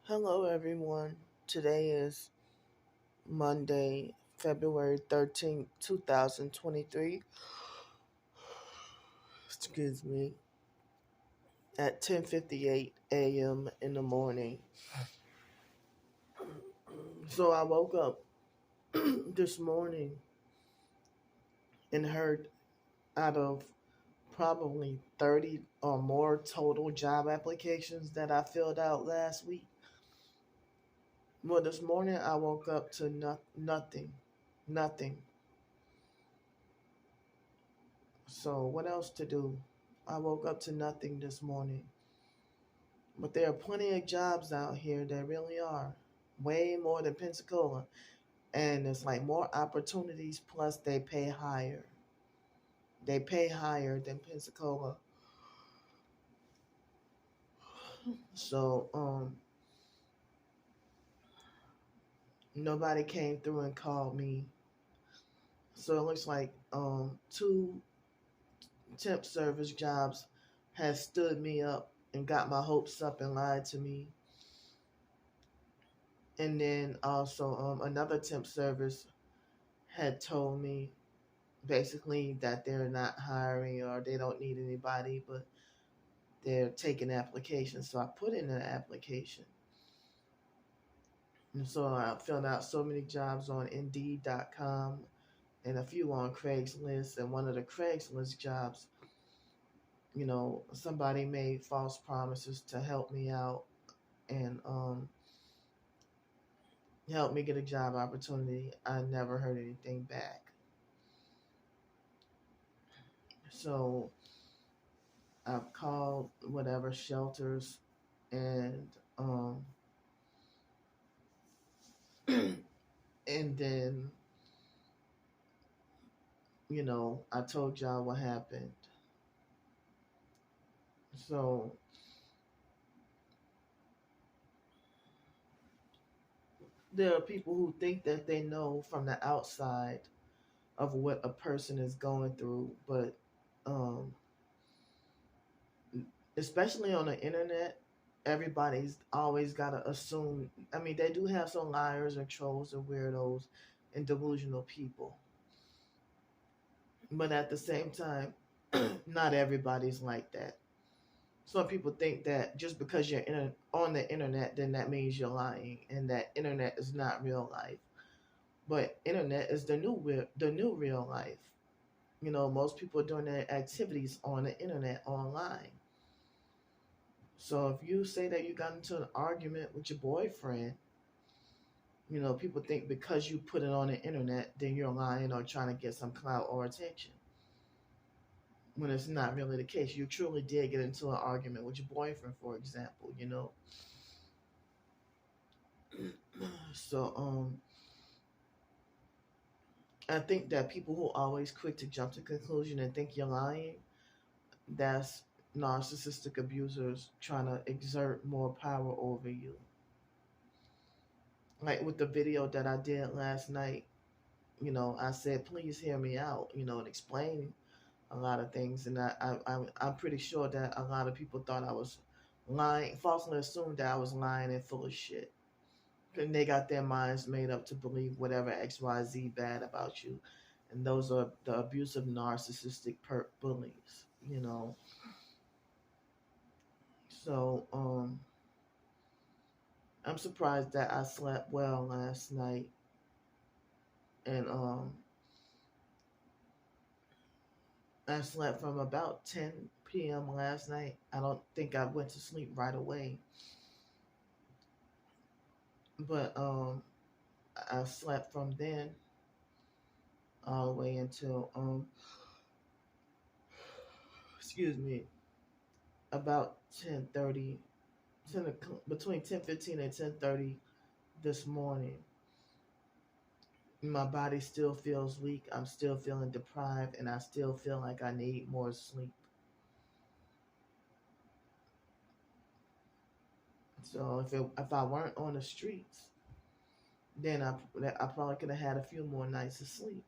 Hello, everyone. Today is Monday, February 13th, 2023. Excuse me. At 10:58 a.m. in the morning. So I woke up this morning and heard out of probably 30 or more total job applications that I filled out last week. Well, this morning I woke up to nothing. Nothing. So, what else to do? I woke up to nothing this morning. But there are plenty of jobs out here. There really are. Way more than Pensacola. And it's like more opportunities, plus they pay higher. They pay higher than Pensacola. So, nobody came through and called me. So it looks like two temp service jobs has stood me up and got my hopes up and lied to me. And then also another temp service had told me basically that they're not hiring or they don't need anybody, but they're taking applications. So I put in an application. And so I filled out so many jobs on Indeed.com and a few on Craigslist. And one of the Craigslist jobs, somebody made false promises to help me out and help me get a job opportunity. I never heard anything back. So I've called whatever shelters and and then I told y'all what happened. So there are people who think that they know from the outside of what a person is going through, but um especially on the internet, everybody's always got to assume. I mean, they do have some liars and trolls and weirdos and delusional people, but at the same time, not everybody's like that. Some people think that just because you're on the internet, then that means you're lying, and that internet is not real life. But internet is the new real life. Most people are doing their activities on the internet online. So if you say that you got into an argument with your boyfriend, people think because you put it on the internet, then you're lying or trying to get some clout or attention. When it's not really the case. You truly did get into an argument with your boyfriend, for example. So I think that people who are always quick to jump to conclusion and think you're lying, that's narcissistic abusers trying to exert more power over you. Like with the video that I did last night, I said, please hear me out, and explain a lot of things. And I'm pretty sure that a lot of people thought I was lying, falsely assumed that I was lying and full of shit. And they got their minds made up to believe whatever XYZ bad about you. And those are the abusive, narcissistic bullies. So, I'm surprised that I slept well last night. And I slept from about 10 p.m. last night. I don't think I went to sleep right away. But I slept from then all the way until excuse me, about 10:30, between 10:15 and 10:30 this morning. My body still feels weak. I'm still feeling deprived, and I still feel like I need more sleep. So if I weren't on the streets, then I probably could have had a few more nights of sleep.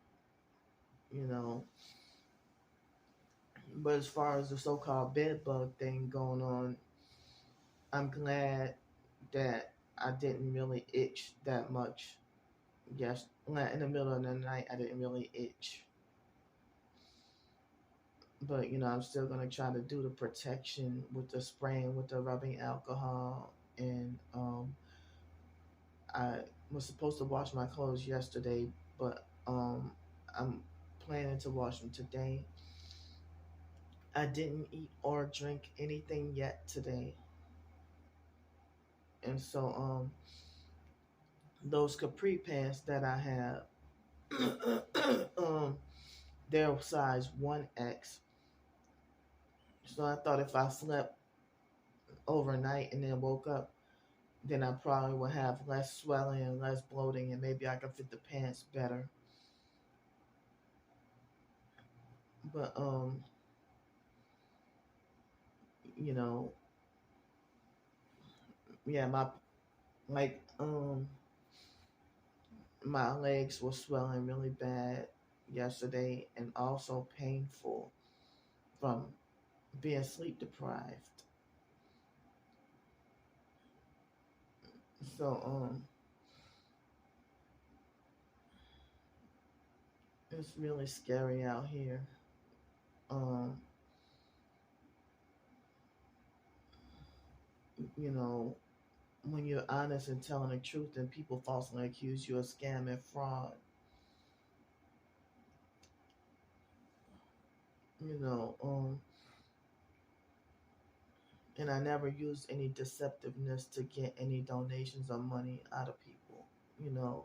You know. But as far as the so-called bed bug thing going on, I'm glad that I didn't really itch that much. Yes, in the middle of the night, I didn't really itch. But I'm still gonna try to do the protection with the spraying with the rubbing alcohol, and I was supposed to wash my clothes yesterday, but I'm planning to wash them today. I didn't eat or drink anything yet today, and so those capri pants that I have, they're size 1X. So I thought if I slept overnight and then woke up, then I probably would have less swelling and less bloating, and maybe I could fit the pants better. But you know, yeah, like my legs were swelling really bad yesterday, and also painful from being sleep deprived. So it's really scary out here. Um, you know, when you're honest and telling the truth, and people falsely accuse you of scam and fraud. You know, and I never used any deceptiveness to get any donations or money out of people. You know,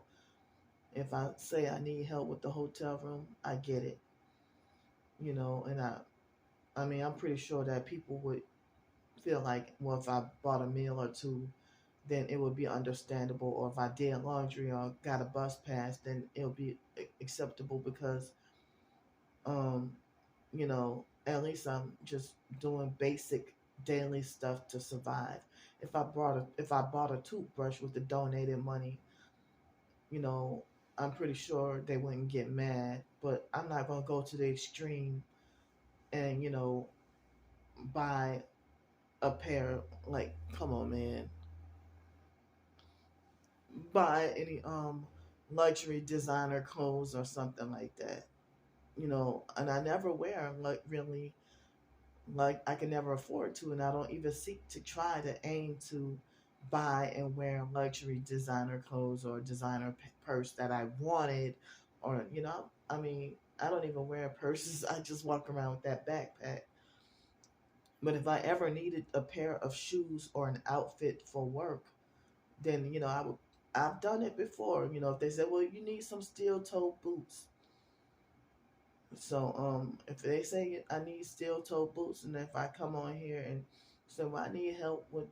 if I say I need help with the hotel room, I get it. And I mean, I'm pretty sure that people would feel like, well, if I bought a meal or two, then it would be understandable. Or if I did laundry or got a bus pass, then it would be acceptable because, um, at least I'm just doing basic daily stuff to survive. If I bought a toothbrush with the donated money, you know, I'm pretty sure they wouldn't get mad. But I'm not gonna go to the extreme and buy a pair. Like, come on, man, buy any luxury designer clothes or something like that. And I never wear them, like, really, like, I can never afford to, and I don't even seek to try to aim to buy and wear luxury designer clothes or designer purse that I wanted, or I mean, I don't even wear purses. I just walk around with that backpack. But if I ever needed a pair of shoes or an outfit for work, then I've done it before. If they say, well, you need some steel toe boots. So if they say I need steel toe boots, and if I come on here and say, well, I need help with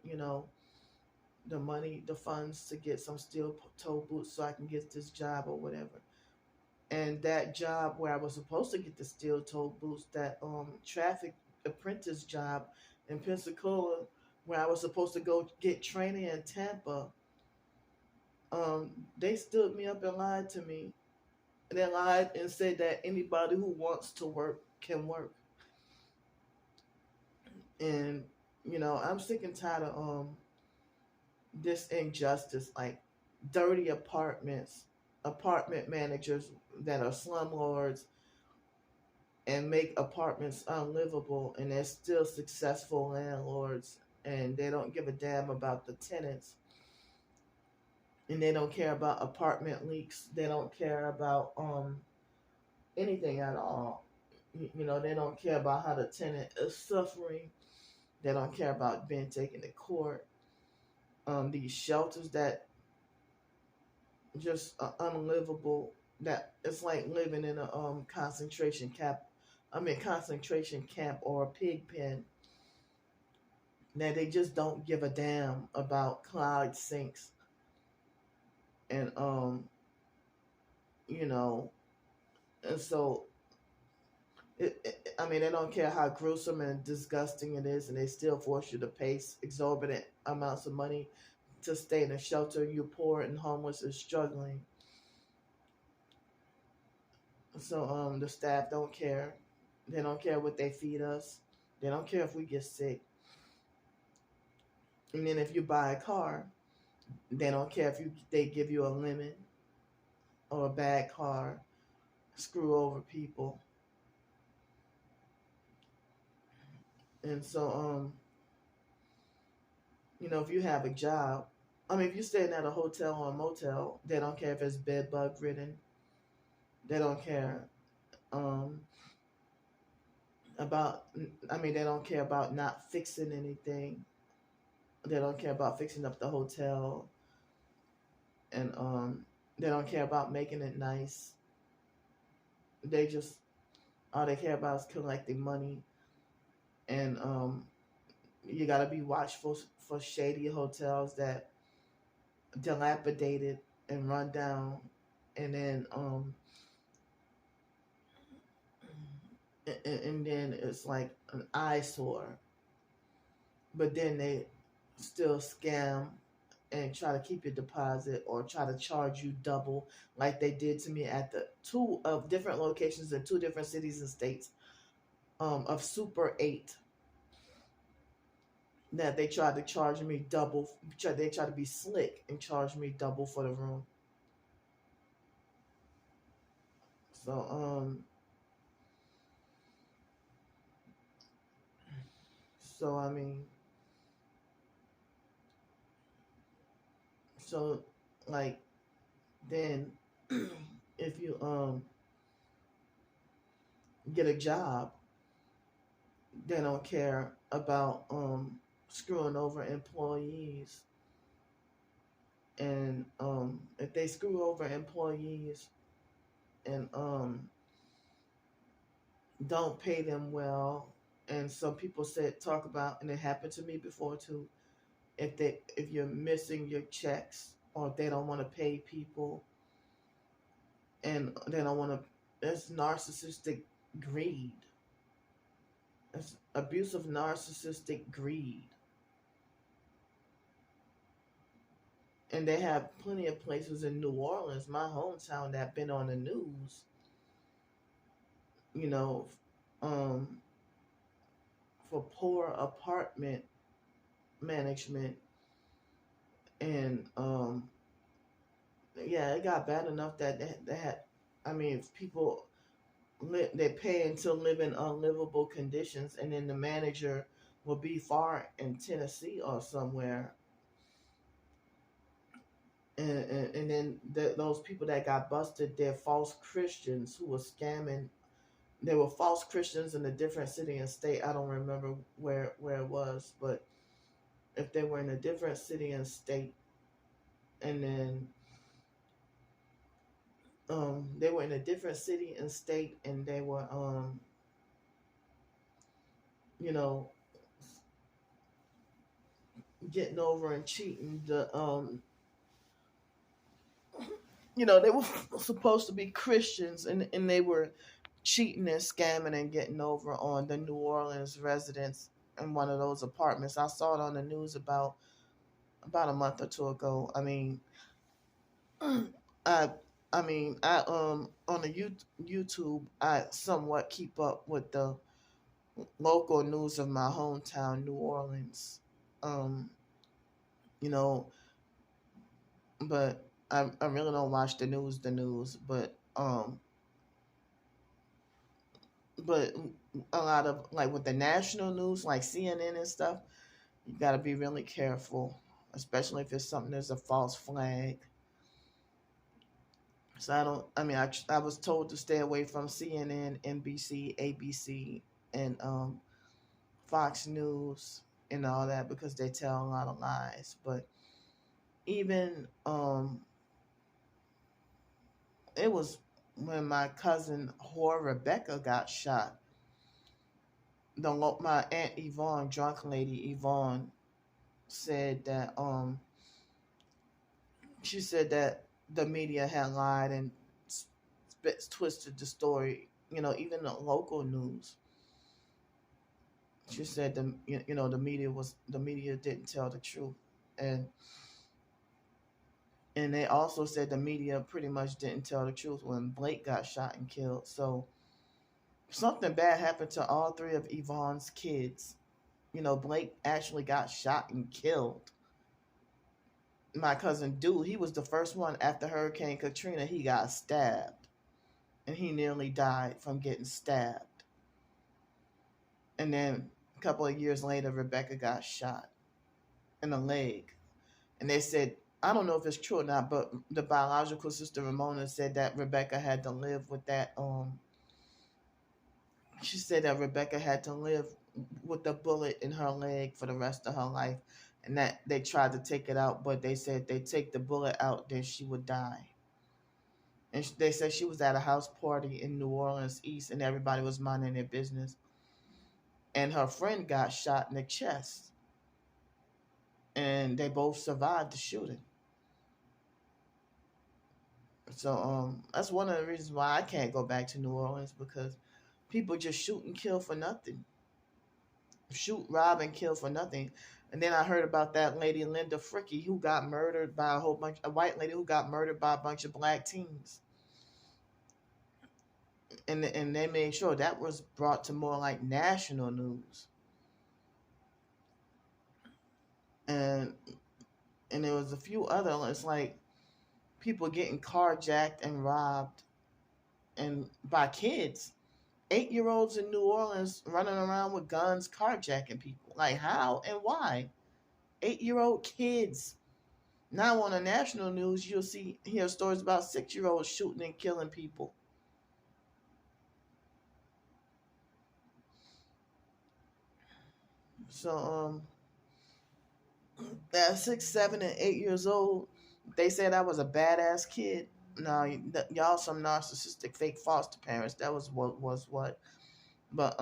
the money, the funds to get some steel toe boots so I can get this job or whatever. And that job where I was supposed to get the steel toe boots, that traffic apprentice job in Pensacola, where I was supposed to go get training in Tampa, they stood me up and lied to me. They lied and said that anybody who wants to work can work. And I'm sick and tired of this injustice, like dirty apartments, apartment managers that are slumlords and make apartments unlivable, and they're still successful landlords, and they don't give a damn about the tenants, and they don't care about apartment leaks. They don't care about anything at all. They don't care about how the tenant is suffering. They don't care about being taken to court. These shelters that just are unlivable. That it's like living in a concentration camp or a pig pen. That they just don't give a damn about clogged sinks, and you know, and so I mean, they don't care how gruesome and disgusting it is, and they still force you to pay exorbitant amounts of money to stay in a shelter. You're poor and homeless and struggling. So the staff don't care. They don't care what they feed us. They don't care if we get sick. And then if you buy a car, They don't care if they give you a lemon or a bad car, screw over people. And so, if you have a job, I mean, if you're staying at a hotel or a motel, they don't care if it's bed bug ridden. They don't care um, about, I mean, they don't care about not fixing anything. They don't care about fixing up the hotel. And they don't care about making it nice. They just, all they care about is collecting money. And you got to be watchful for shady hotels that dilapidated and run down, and then and then it's like an eyesore. But then they still scam and try to keep your deposit or try to charge you double, like they did to me at the two of different locations in two different cities and states of Super 8. That they tried to charge me double. They tried to be slick and charge me double for the room. So I mean, so like then if you get a job, they don't care about screwing over employees. And if they screw over employees and don't pay them well, and some people talk about, and it happened to me before too, if you're missing your checks, or if they don't want to pay people, and they don't want to, that's narcissistic greed. That's abusive narcissistic greed. And they have plenty of places in New Orleans, my hometown, that have been on the news, you know, for poor apartment management. And yeah, it got bad enough that they had, I mean, if people they pay until live in unlivable conditions, and then the manager will be far in Tennessee or somewhere. And then those people that got busted, they're false Christians who were scamming. They were false Christians in a different city and state. I don't remember where it was, but if they were in a different city and state, and then they were in a different city and state, and they were you know, getting over and cheating the they were supposed to be Christians, and they were cheating and scamming and getting over on the New Orleans residents in one of those apartments. I saw it on the news about a month or two ago. I mean, I I on the YouTube, I somewhat keep up with the local news of my hometown, New Orleans. Um, you know, but I really don't watch the news, but a lot of, like, with the national news, like CNN and stuff, you got to be really careful, especially if it's something that's a false flag. So I was told to stay away from CNN, NBC, ABC, and Fox News and all that, because they tell a lot of lies. But even it was when my cousin whore Rebecca got shot. My aunt Yvonne, drunk lady Yvonne, said that she said that the media had lied and twisted the story. Even the local news. She said the media didn't tell the truth, and they also said the media pretty much didn't tell the truth when Blake got shot and killed. So something bad happened to all three of Yvonne's kids. Blake actually got shot and killed. my cousin dude, he was the first one after Hurricane Katrina. He got stabbed, and he nearly died from getting stabbed. And then a couple of years later, Rebecca got shot in the leg. And they said, I don't know if it's true or not, but the biological sister Ramona said that Rebecca had to live with that. She said that Rebecca had to live with the bullet in her leg for the rest of her life, and that they tried to take it out, but they said they take the bullet out, then she would die. And they said she was at a house party in New Orleans East, and everybody was minding their business, and her friend got shot in the chest, and they both survived the shooting. So that's one of the reasons why I can't go back to New Orleans, because people just shoot and kill for nothing. Shoot, rob, and kill for nothing. And then I heard about that lady Linda Fricky who got murdered by a white lady who got murdered by a bunch of black teens. And they made sure that was brought to more like national news. And there was a few other, it's like people getting carjacked and robbed and by kids. 8-year-olds in New Orleans running around with guns carjacking people. Like how and why? 8-year-old kids. Now on the national news, you'll hear stories about 6-year-olds shooting and killing people. So at 6, 7, and 8 years old, they said I was a badass kid. No, y'all some narcissistic fake foster parents. That was what. But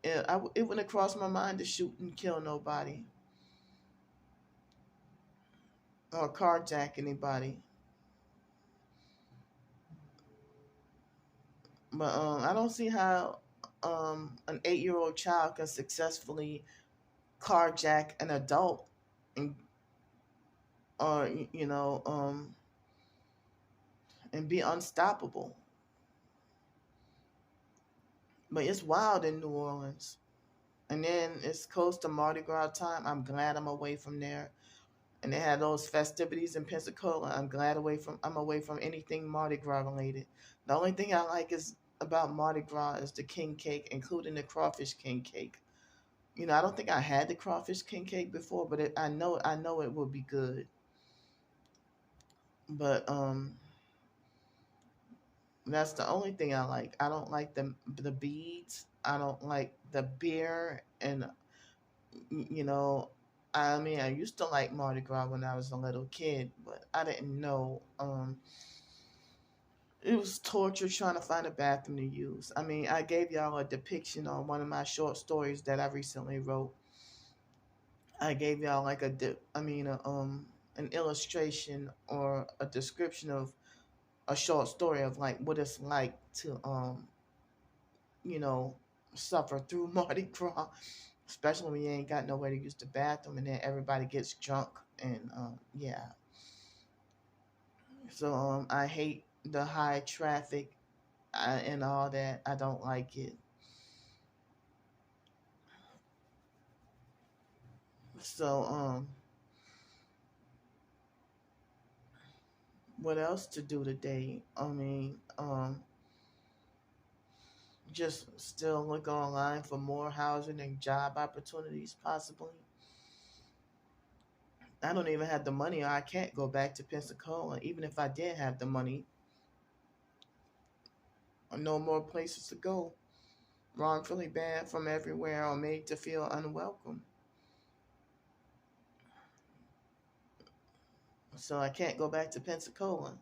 it wouldn't cross my mind to shoot and kill nobody or carjack anybody. But I don't see how an 8-year-old child can successfully carjack an adult and or and be unstoppable. But it's wild in New Orleans. And then it's close to Mardi Gras time. I'm glad I'm away from there. And they had those festivities in Pensacola. I'm away from anything Mardi Gras related. The only thing I like is about Mardi Gras is the king cake, including the crawfish king cake. I don't think I had the crawfish king cake before, but I know it will be good. But that's the only thing I like. I don't like the beads. I don't like the beer, and I mean, I used to like Mardi Gras when I was a little kid, but I didn't know. It was torture trying to find a bathroom to use. I mean, I gave y'all a depiction on one of my short stories that I recently wrote. I gave y'all like an illustration or a description of a short story of like what it's like to you know suffer through Mardi Gras, especially when you ain't got nowhere to use the bathroom, and then everybody gets drunk and yeah. So I hate the high traffic and all that. I don't like it. So what else to do today? I mean, just still look online for more housing and job opportunities, possibly. I don't even have the money, or I can't go back to Pensacola. Even if I did have the money, no more places to go. Wrongfully banned from everywhere or made to feel unwelcome. So I can't go back to Pensacola.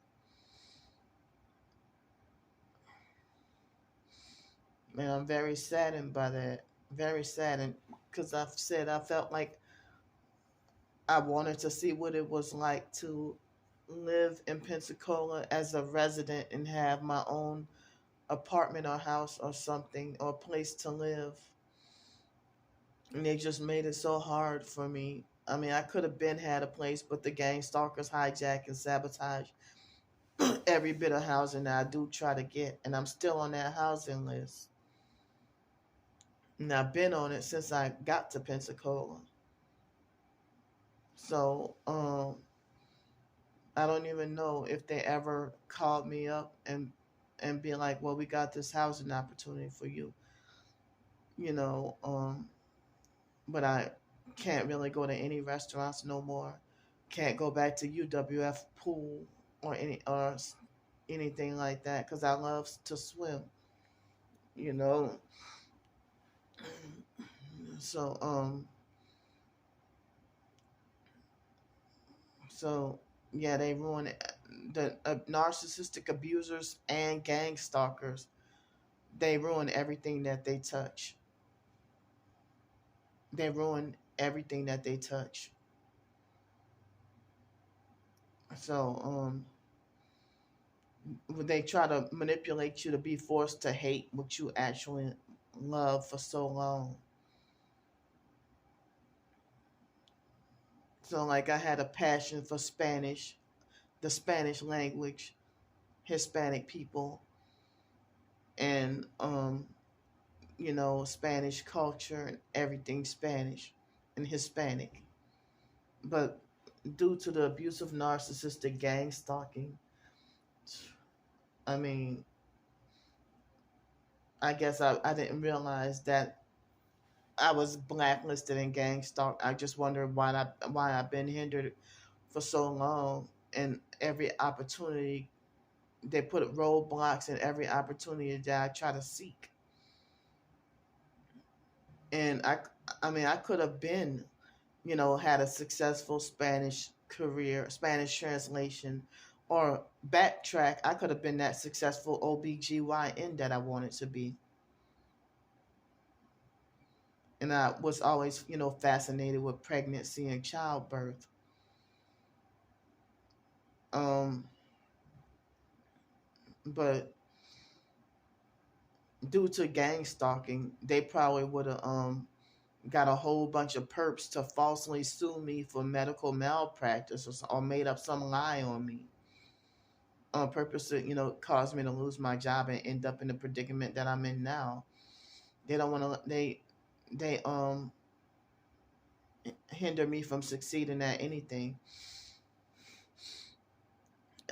And I'm very saddened by that. Very saddened because I've said I felt like I wanted to see what it was like to live in Pensacola as a resident and have my own apartment or house or something or place to live. And they just made it so hard for me. I mean, I could have been had a place, but the gang stalkers hijack and sabotage every bit of housing that I do try to get. And I'm still on that housing list. And I've been on it since I got to Pensacola. So, I don't even know if they ever called me up and be like, well, we got this housing opportunity for you, you know. But I can't really go to any restaurants no more. Can't go back to UWF pool or anything like that because I love to swim, you know. So so yeah, they ruin it. The narcissistic abusers and gang stalkers. They ruin everything that they touch. They ruin everything that they touch. So they try to manipulate you to be forced to hate what you actually love for so long. So like I had a passion for Spanish, the Spanish language, Hispanic people, and Spanish culture and everything Spanish and Hispanic. But due to the abusive narcissistic gang stalking, I mean, I guess I didn't realize that I was blacklisted and gang stalked. I just wondered why I've been hindered for so long, and every opportunity they put roadblocks in every opportunity that I try to seek. And I mean, I could have been, had a successful Spanish career, Spanish translation, or backtrack. I could have been that successful OBGYN that I wanted to be. And I was always, fascinated with pregnancy and childbirth. Um, but due to gang stalking, they probably would have got a whole bunch of perps to falsely sue me for medical malpractice, or made up some lie on me on purpose to, cause me to lose my job and end up in the predicament that I'm in now. They don't want to. They hinder me from succeeding at anything.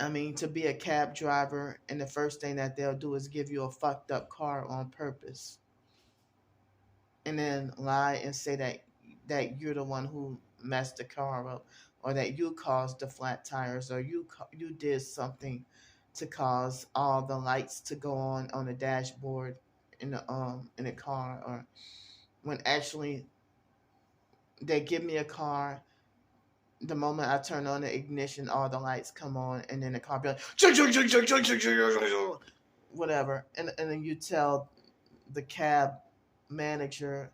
I mean, to be a cab driver, and the first thing that they'll do is give you a fucked up car on purpose, and then lie and say that you're the one who messed the car up, or that you caused the flat tires, or you did something to cause all the lights to go on the dashboard in the car, or when actually they give me a car. The moment I turn on the ignition, all the lights come on, and then the car be like, whatever. And then you tell the cab manager,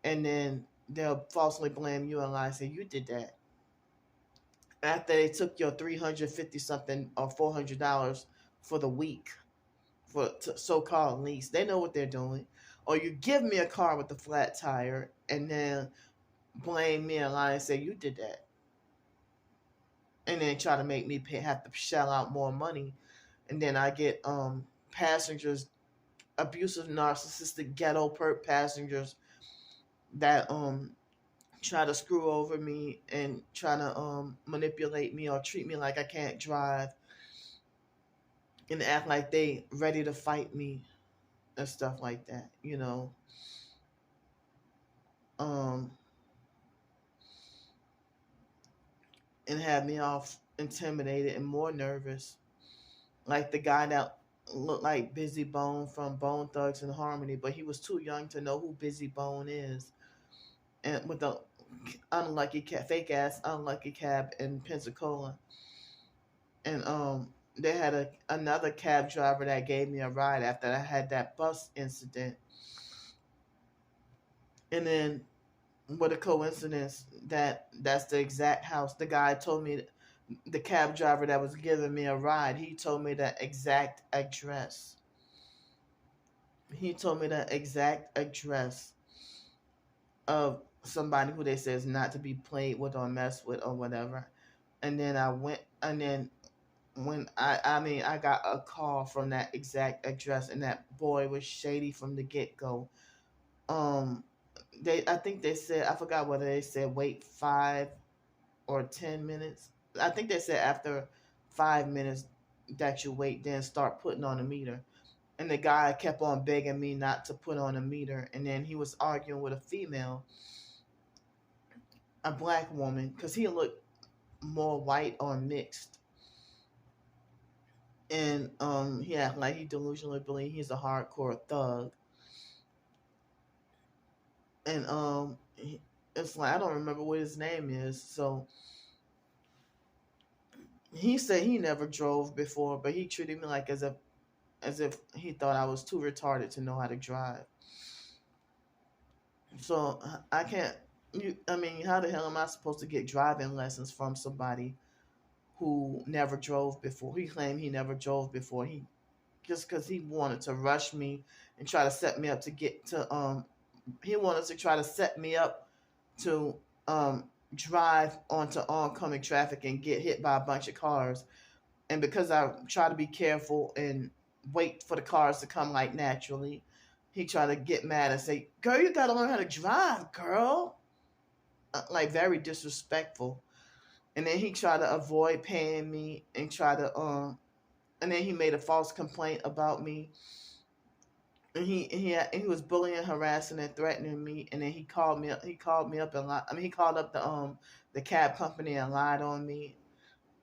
and then they'll falsely blame you and lie and say, you did that. After they took your 350 something or $400 for the week for so-called lease. They know what they're doing. Or you give me a car with a flat tire and then blame me and lie and say, you did that. And then try to make me have to shell out more money, and then I get passengers, abusive, narcissistic, ghetto perp passengers that try to screw over me and try to manipulate me or treat me like I can't drive, and act like they ready to fight me and stuff like that, um, and have me all intimidated and more nervous. Like the guy that looked like Busy Bone from Bone Thugs and Harmony, but he was too young to know who Busy Bone is. And with the fake ass unlucky cab in Pensacola, and they had another cab driver that gave me a ride after I had that bus incident, and then what a coincidence that's the exact house the guy told me. The cab driver that was giving me a ride, he told me the exact address. He told me the exact address of somebody who they say is not to be played with or messed with or whatever. And then I went, and then when I got a call from that exact address, and that boy was shady from the get go. Um, I think they said, I forgot whether they said wait 5 or 10 minutes. I think they said after 5 minutes that you wait, then start putting on a meter. And the guy kept on begging me not to put on a meter. And then he was arguing with a female, a black woman, because he looked more white or mixed. And he acted like he delusionally believed he's a hardcore thug. And it's like I don't remember what his name is. So he said he never drove before, but he treated me like as if he thought I was too retarded to know how to drive. So I can't. I mean, how the hell am I supposed to get driving lessons from somebody who never drove before? He claimed he never drove before. He just because he wanted to rush me and try to set me up to get to he wanted to try to set me up to drive onto oncoming traffic and get hit by a bunch of cars. And because I try to be careful and wait for the cars to come like naturally, he tried to get mad and say, "Girl, you gotta learn how to drive, girl." Like very disrespectful. And then he tried to avoid paying me and try to and then he made a false complaint about me. And he was bullying, harassing, and threatening me. And then he called me up. He called me up and lied. I mean, he called up the cab company and lied on me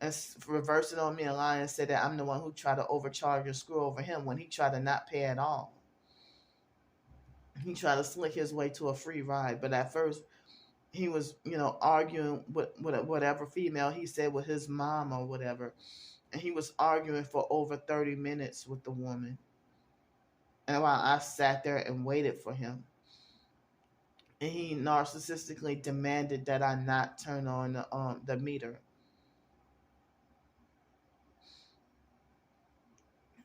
and reversed it on me and lied and said that I'm the one who tried to overcharge and screw over him when he tried to not pay at all. He tried to slick his way to a free ride, but at first he was, arguing with whatever female he said with his mom or whatever, and he was arguing for over 30 minutes with the woman. And while I sat there and waited for him, and he narcissistically demanded that I not turn on the meter.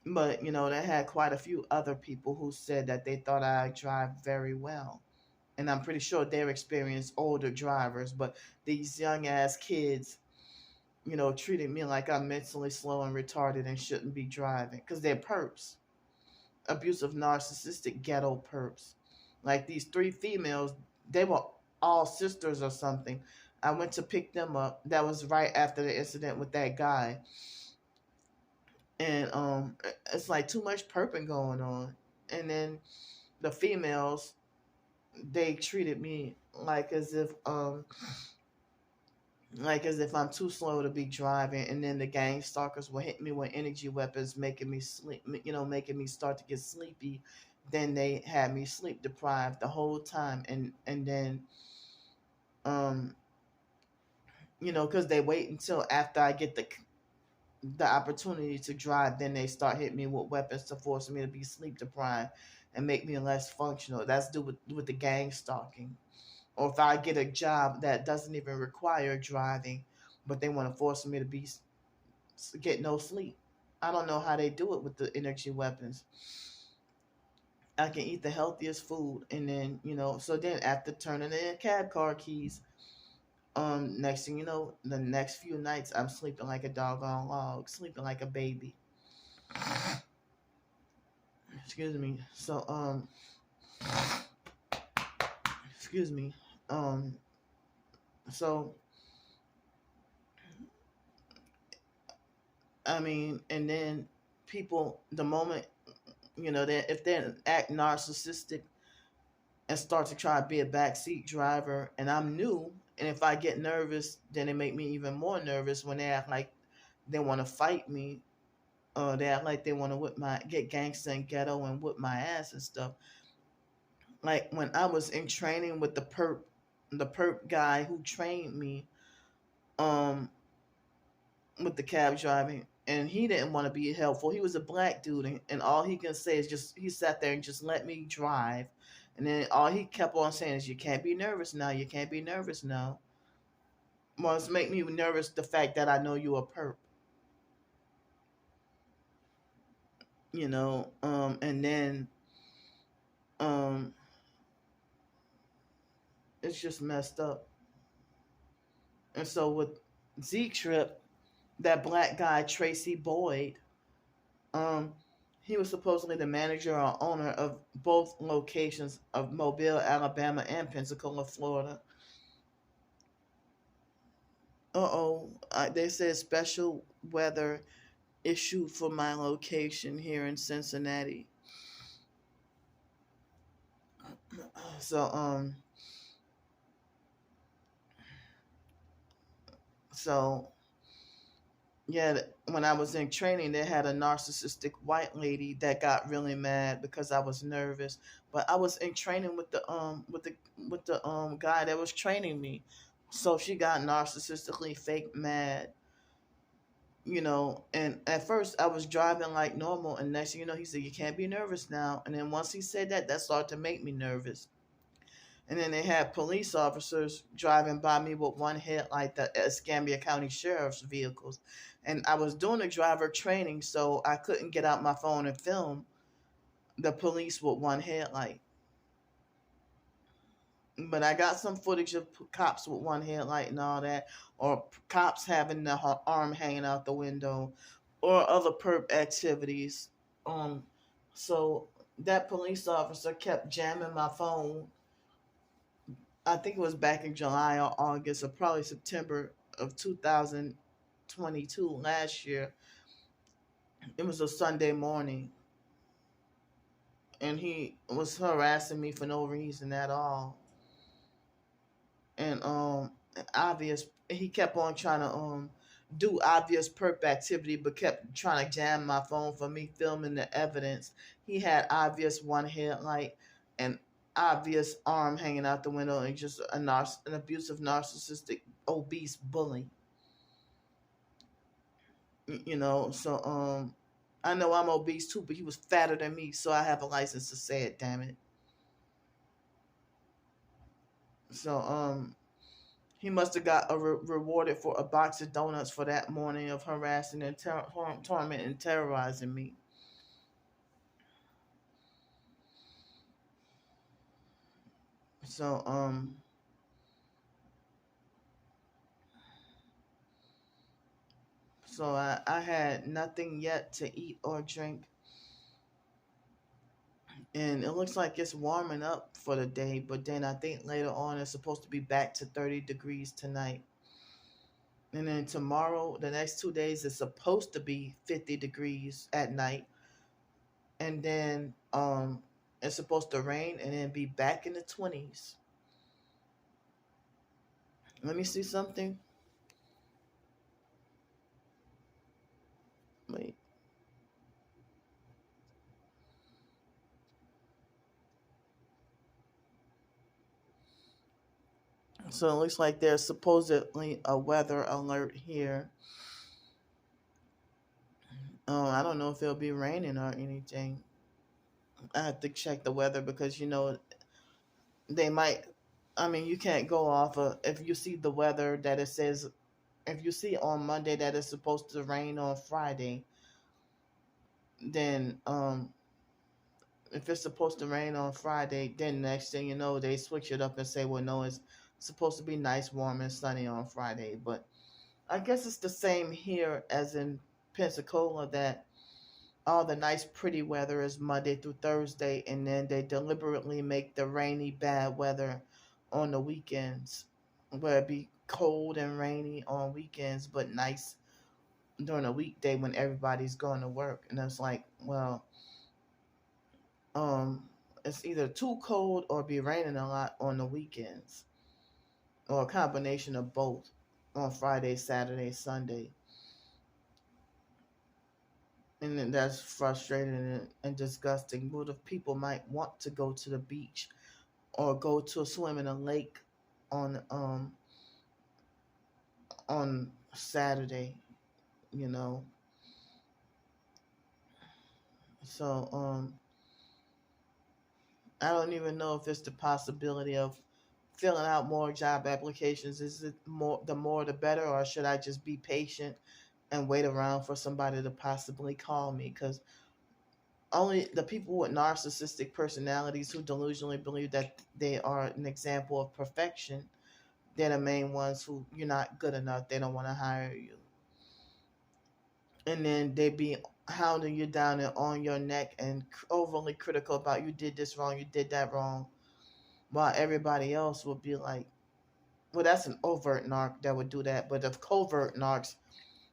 But they had quite a few other people who said that they thought I drive very well. And I'm pretty sure they're experienced older drivers, but these young ass kids, treated me like I'm mentally slow and retarded and shouldn't be driving because they're perps, abusive, narcissistic, ghetto perps. Like these three females, they were all sisters or something. I went to pick them up. That was right after the incident with that guy, and it's like too much perping going on. And then the females, they treated me like as if I'm too slow to be driving, and then the gang stalkers will hit me with energy weapons, making me sleep, making me start to get sleepy. Then they had me sleep deprived the whole time, and then um because they wait until after I get the opportunity to drive, then they start hitting me with weapons to force me to be sleep deprived and make me less functional. That's due with the gang stalking. Or if I get a job that doesn't even require driving, but they want to force me to get no sleep. I don't know how they do it with the energy weapons. I can eat the healthiest food, and then so then after turning in cab car keys, next thing you know, the next few nights I'm sleeping like a doggone log, sleeping like a baby. Excuse me. So excuse me. Um, so I mean, and then people, the moment that if they act narcissistic and start to try to be a backseat driver, and I'm new, and if I get nervous, then it make me even more nervous when they act like they want to fight me. They act like they want to get gangsta and ghetto and whip my ass and stuff. Like when I was in training with the perp guy who trained me, um, with the cab driving, and he didn't want to be helpful. He was a black dude, and all he can say is just he sat there and just let me drive, and then all he kept on saying is, "You can't be nervous now. You can't be nervous now." Well, it's make me nervous the fact that I know you a perp, and then um, it's just messed up. And so with Z Trip, that black guy Tracy Boyd, um, he was supposedly the manager or owner of both locations of Mobile, Alabama, and Pensacola, Florida. They said special weather issued for my location here in Cincinnati. So so yeah, when I was in training, they had a narcissistic white lady that got really mad because I was nervous. But I was in training with the guy that was training me, so she got narcissistically fake mad. And at first I was driving like normal, and next thing you know, he said, "You can't be nervous now." And then once he said that, that started to make me nervous. And then they had police officers driving by me with one headlight, the Escambia County Sheriff's vehicles. And I was doing a driver training, so I couldn't get out my phone and film the police with one headlight. But I got some footage of cops with one headlight and all that, or cops having the arm hanging out the window, or other perp activities. So that police officer kept jamming my phone. I think it was back in July or August, or probably September of 2022 last year. It was a Sunday morning, and he was harassing me for no reason at all. And obvious, he kept on trying to do obvious perp activity, but kept trying to jam my phone for me filming the evidence. He had obvious one headlight and obvious arm hanging out the window, and just an abusive, narcissistic, obese bully. So I know I'm obese too, but he was fatter than me, so I have a license to say it. Damn it. So he must have got rewarded for a box of donuts for that morning of harassing and torment and terrorizing me. So I had nothing yet to eat or drink, and it looks like it's warming up for the day. But then I think later on it's supposed to be back to 30 degrees tonight. And then tomorrow, the next 2 days, is supposed to be 50 degrees at night. And then it's supposed to rain and then be back in the 20s. Let me see something. Wait. So it looks like there's supposedly a weather alert here. I don't know if it'll be raining or anything. I have to check the weather because they might. I mean, you can't go off of if you see the weather that it says. If you see on Monday that it's supposed to rain on Friday, then if it's supposed to rain on Friday, then next thing you know, they switch it up and say, well, no, it's supposed to be nice, warm, and sunny on Friday. But I guess it's the same here as in Pensacola, that all the nice, pretty weather is Monday through Thursday, and then they deliberately make the rainy, bad weather on the weekends, where it be cold and rainy on weekends, but nice during a weekday when everybody's going to work. And it's like, well, it's either too cold or be raining a lot on the weekends, or a combination of both on Friday, Saturday, Sunday. And then that's frustrating and disgusting. What if people might want to go to the beach or go to a swim in a lake on on Saturday, you know? So I don't even know if it's the possibility of filling out more job applications. Is it more the better, or should I just be patient and wait around for somebody to possibly call me? Because only the people with narcissistic personalities who delusionally believe that they are an example of perfection, they're the main ones who you're not good enough. They don't want to hire you. And then they be hounding you down and on your neck and overly critical about, you did this wrong, you did that wrong. While everybody else will be like, well, that's an overt narc that would do that, but the covert narcs,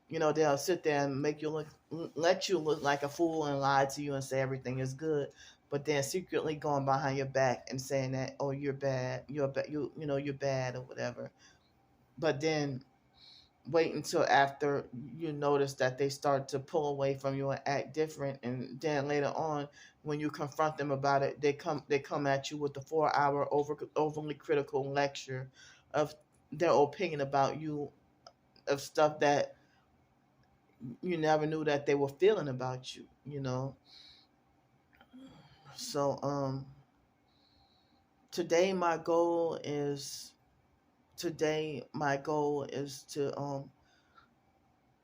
they'll sit there and make you let you look like a fool and lie to you and say everything is good, but then secretly going behind your back and saying that, oh, you're bad, you're bad or whatever. But then wait until after you notice that they start to pull away from you and act different, and then later on, when you confront them about it, they come at you with the 4 hour overly critical lecture of their opinion about you, of stuff that you never knew that they were feeling about you. So today my goal is to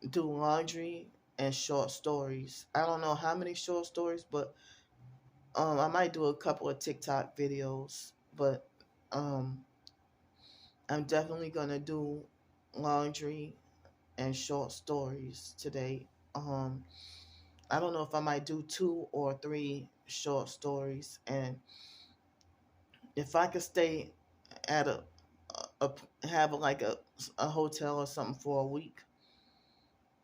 do laundry and short stories. I don't know how many short stories, but I might do a couple of TikTok videos, but um I'm definitely gonna do laundry and short stories today. I don't know if I might do 2 or 3 short stories, and if I could stay at a have like a hotel or something for a week,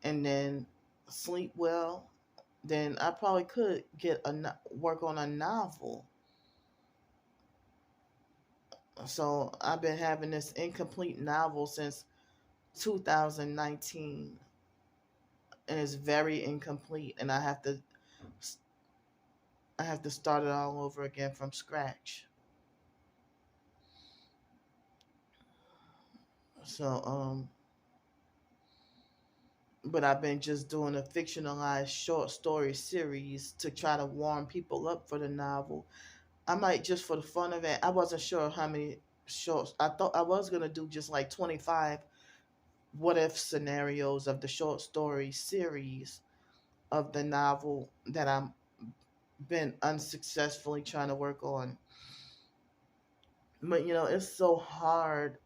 and then sleep well, then I probably could work on a novel. So I've been having this incomplete novel since 2019, and it's very incomplete, and I have to start it all over again from scratch. So but I've been just doing a fictionalized short story series to try to warm people up for the novel. I might, just for the fun of it. I wasn't sure how many shorts. I thought I was gonna do just like 25 what if scenarios of the short story series of the novel that I'm been unsuccessfully trying to work on. But it's so hard,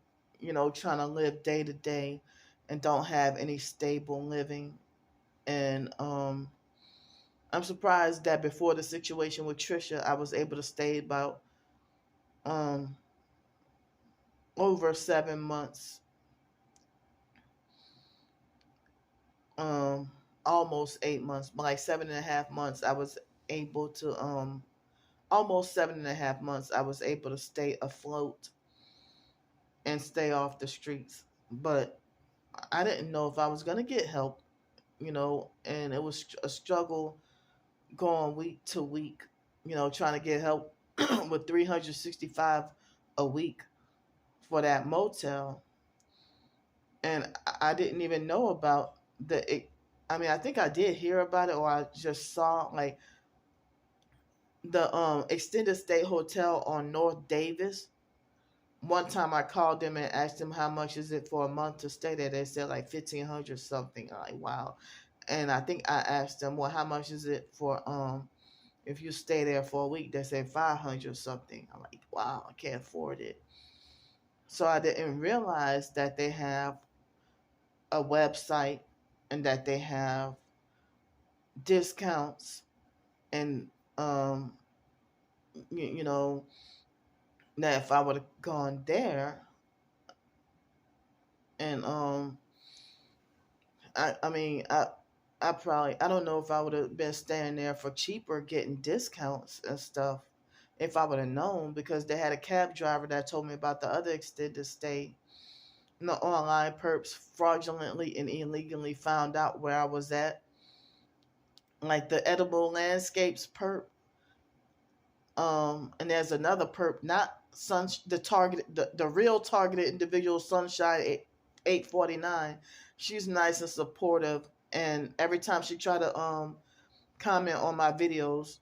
trying to live day to day and don't have any stable living. And I'm surprised that before the situation with Trisha, I was able to stay about um over 7 months, um almost 8 months, but like 7.5 months. I was able to almost 7.5 months. I was able to stay afloat and stay off the streets, but I didn't know if I was gonna get help, and it was a struggle going week to week, trying to get help with 365 a week for that motel. And I didn't even know about I mean, I think I did hear about it, or I just saw like the extended stay hotel on North Davis. One time I called them and asked them how much is it for a month to stay there. They said like 1,500 something. I'm like, wow. And I think I asked them, well, how much is it for if you stay there for a week? They said 500 something. I'm like, wow, I can't afford it. So I didn't realize that they have a website and that they have discounts, and you know that if I would have gone there, and I mean I probably, I don't know if I would have been staying there for cheaper, getting discounts and stuff, if I would have known, because they had a cab driver that told me about the other extended stay. Online perps fraudulently and illegally found out where I was at, like the edible landscapes perp. And there's another perp, not the target, the real targeted individual, Sunshine 849. She's nice and supportive, and every time she try to comment on my videos,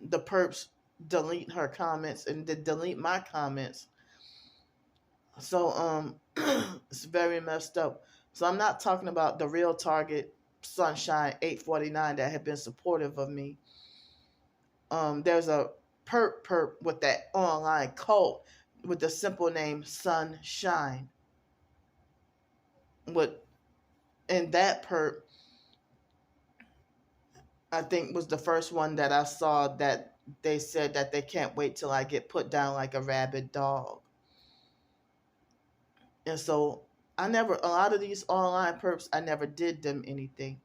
the perps delete her comments and delete my comments. So it's very messed up. So I'm not talking about the real target, Sunshine 849, that had been supportive of me. There's a perp with that online cult with the simple name Sunshine. And that perp, I think, was the first one that I saw that they said that they can't wait till I get put down like a rabid dog. And so a lot of these online perps, I never did them anything.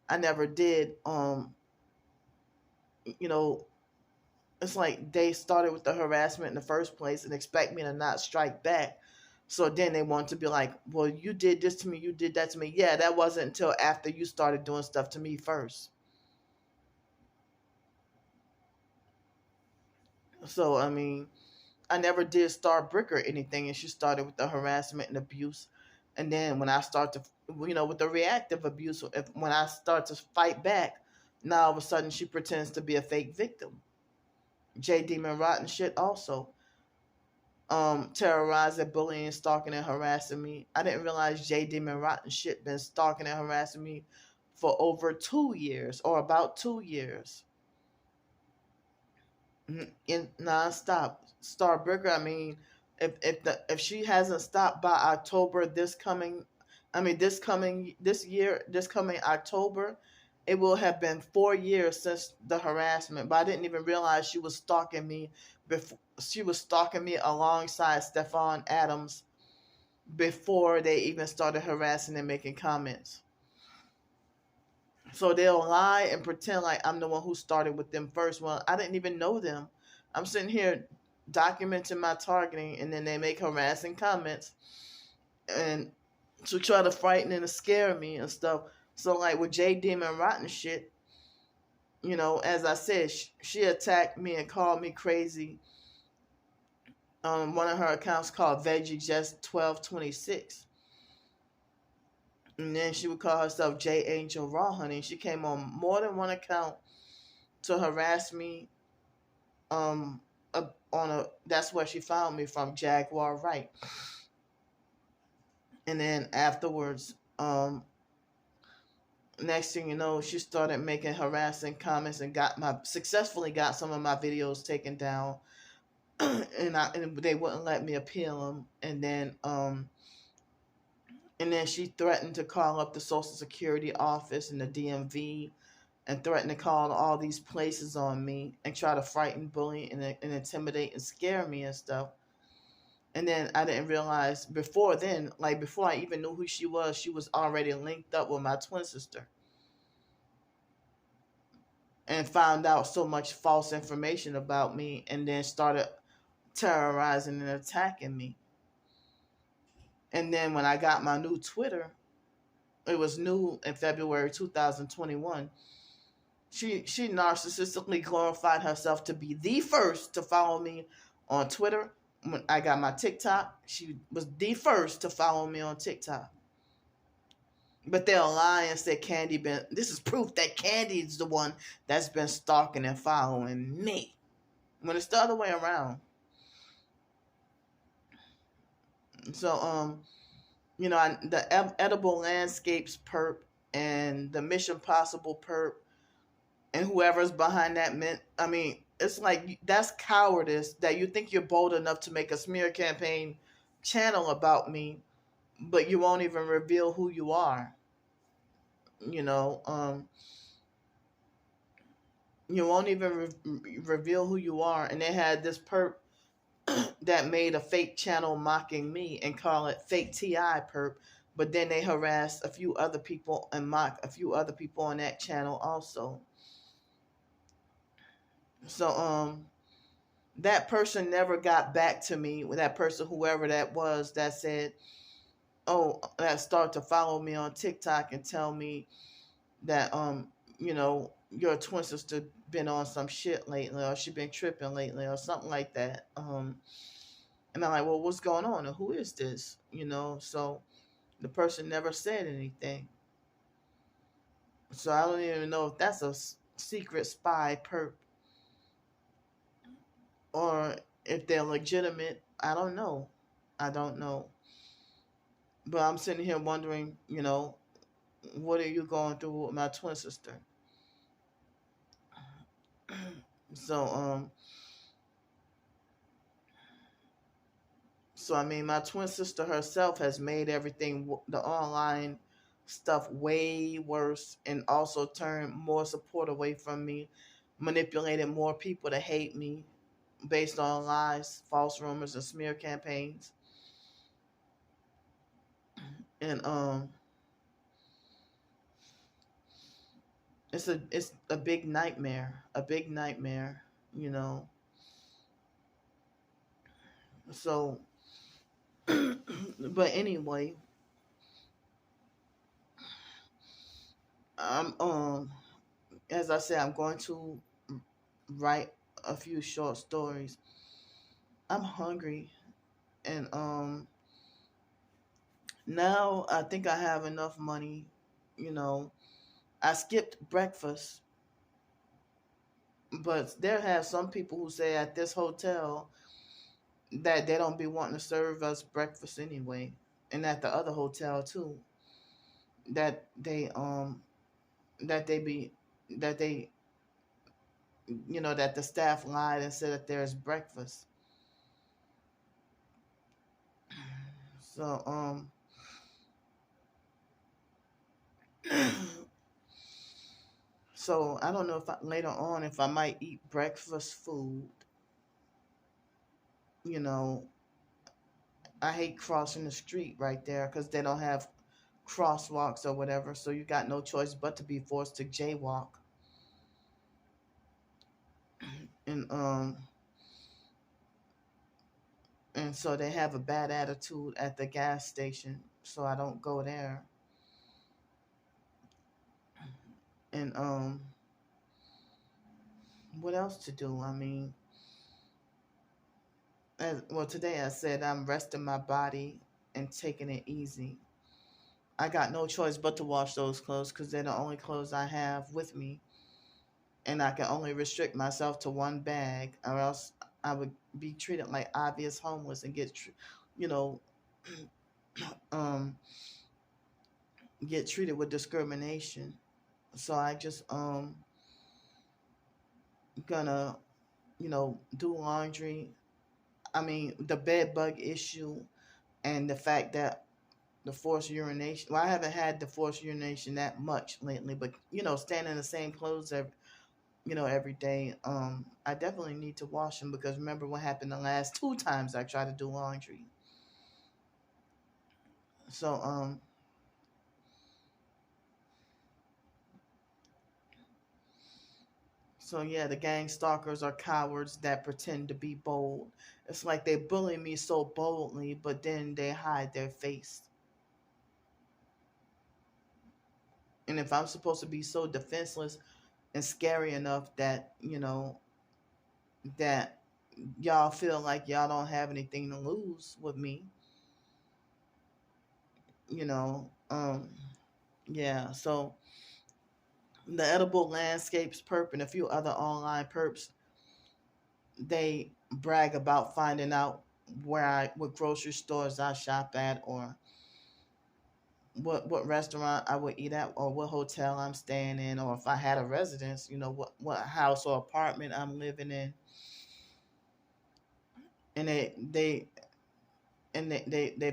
I never did, you know, it's like they started with the harassment in the first place and expect me to not strike back. So then they want to be like, well, you did this to me, you did that to me. Yeah, that wasn't until after you started doing stuff to me first. So, I mean, I never did start Brick or anything, and she started with the harassment and abuse. And then when I start to, with the reactive abuse, when I start to fight back, now all of a sudden she pretends to be a fake victim. J Demon Rotten shit also. Terrorizing, bullying, stalking, and harassing me. I didn't realize J Demon Rotten shit been stalking and harassing me for over 2 years, or about 2 years. In nonstop. Starbricker, I mean, if she hasn't stopped by October this coming October, it will have been 4 years since the harassment. But I didn't even realize she was stalking me before. She was stalking me alongside Stefan Adams before they even started harassing and making comments. So they'll lie and pretend like I'm the one who started with them first. Well, I didn't even know them. I'm sitting here documenting my targeting, and then they make harassing comments and to try to frighten and to scare me and stuff. So like with J Demon Rotten shit, as I said, she attacked me and called me crazy. One of her accounts called Veggie Just 1226. And then she would call herself J Angel Raw Honey. She came on more than one account to harass me. That's where she found me from, Jaguar Wright. And then afterwards, next thing you know, she started making harassing comments and successfully got some of my videos taken down. and they wouldn't let me appeal them. And then she threatened to call up the Social Security office and the DMV and threatened to call all these places on me and try to frighten, bully, and intimidate and scare me and stuff. And then I didn't realize before I even knew who she was already linked up with my twin sister. And found out so much false information about me and then started terrorizing and attacking me. And then when I got my new Twitter, it was new in February 2021. She narcissistically glorified herself to be the first to follow me on Twitter. When I got my TikTok, she was the first to follow me on TikTok. But they'll lie and say this is proof that Candy's the one that's been stalking and following me. When it's the other way around. So, the Edible Landscapes perp and the Mission Possible perp and whoever's behind that it's like that's cowardice that you think you're bold enough to make a smear campaign channel about me, but you won't even reveal who you are. You won't even reveal who you are. And they had this perp that made a fake channel mocking me and call it fake TI perp, but then they harassed a few other people and mock a few other people on that channel also. So that person never got back to me. That person, whoever that was, that said, that started to follow me on TikTok and tell me that your twin sister been on some shit lately, or she been tripping lately, or something like that. And I'm like, well, what's going on? And who is this? So the person never said anything. So I don't even know if that's a secret spy perp or if they're legitimate. I don't know. But I'm sitting here wondering, what are you going through with my twin sister? So my twin sister herself has made everything, the online stuff, way worse, and also turned more support away from me, manipulated more people to hate me based on lies, false rumors, and smear campaigns. And it's a big nightmare, you know. So but anyway, I'm as I said, I'm going to write a few short stories. I'm hungry, and now I think I have enough money. You know, I skipped breakfast, but there have some people who say at this hotel that they don't be wanting to serve us breakfast anyway, and at the other hotel too, that they be that they that the staff lied and said that there's breakfast. So so I don't know if later on if I might eat breakfast food. You know, I hate crossing the street right there because they don't have crosswalks or whatever. So you got no choice but to be forced to jaywalk. And so they have a bad attitude at the gas station, so I don't go there. And what else to do? I mean, well, today I said I'm resting my body and taking it easy. I got no choice but to wash those clothes because they're the only clothes I have with me, and I can only restrict myself to one bag, or else I would be treated like obvious homeless and you know, um, get treated with discrimination. So I just gonna do laundry. I mean, the bed bug issue and the fact that the forced urination. Well, I haven't had the forced urination that much lately, but staying in the same clothes every day. I definitely need to wash them because remember what happened the last two times I tried to do laundry. So yeah, the gang stalkers are cowards that pretend to be bold. It's like they bully me so boldly, but then they hide their face. And if I'm supposed to be so defenseless and scary enough that that y'all feel like y'all don't have anything to lose with me, you know, yeah. So the edible landscapes perp and a few other online perps, they brag about finding out what grocery stores I shop at, or what restaurant I would eat at, or what hotel I'm staying in, or if I had a residence, what house or apartment I'm living in. And they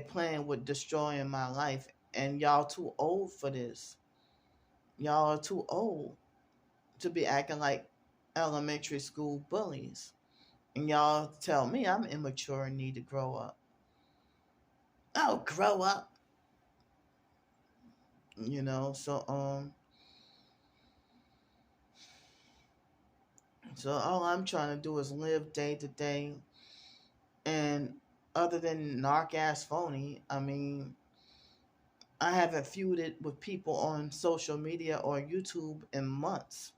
playing with destroying my life, and y'all too old for this. Y'all are too old to be acting like elementary school bullies. And y'all tell me I'm immature and need to grow up. Oh, grow up. So all I'm trying to do is live day to day. And other than narc ass phony, I mean, I haven't feuded with people on social media or YouTube in months.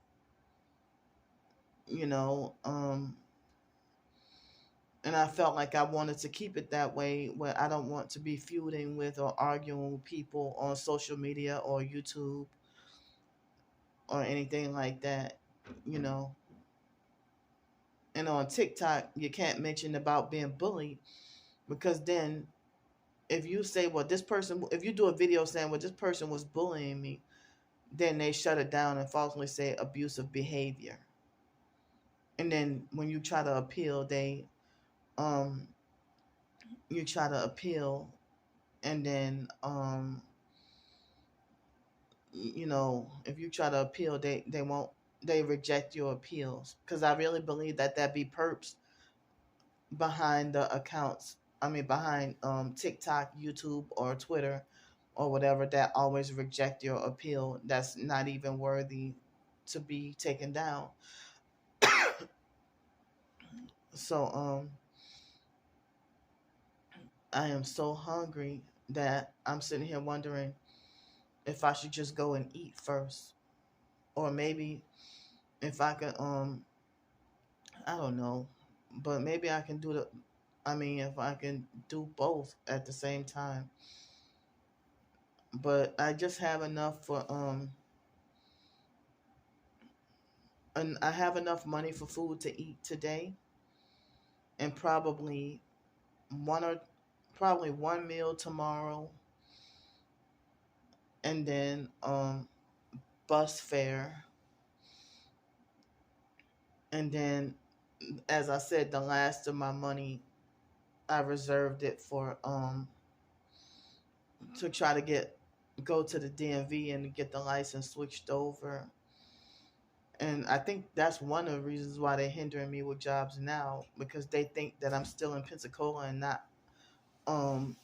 You know, and I felt like I wanted to keep it that way, where I don't want to be feuding with or arguing with people on social media or YouTube or anything like that, you know. And on TikTok, you can't mention about being bullied because then if you say, well, this person, if you do a video saying, well, this person was bullying me, then they shut it down and falsely say abusive behavior. And then when you try to appeal, um, you try to appeal, and then if you try to appeal, they won't, they reject your appeals, because I really believe that be perps behind the accounts. I mean, behind TikTok, YouTube, or Twitter, or whatever that always reject your appeal, that's not even worthy to be taken down. So I am so hungry that I'm sitting here wondering if I should just go and eat first, or maybe if I could I don't know, but maybe I can do the I mean, if I can do both at the same time. But I just have enough for and I have enough money for food to eat today, and one or probably one meal tomorrow, and then bus fare, and then, as I said, the last of my money I reserved it for to try to go to the DMV and get the license switched over. And I think that's one of the reasons why they're hindering me with jobs now, because they think that I'm still in Pensacola and not um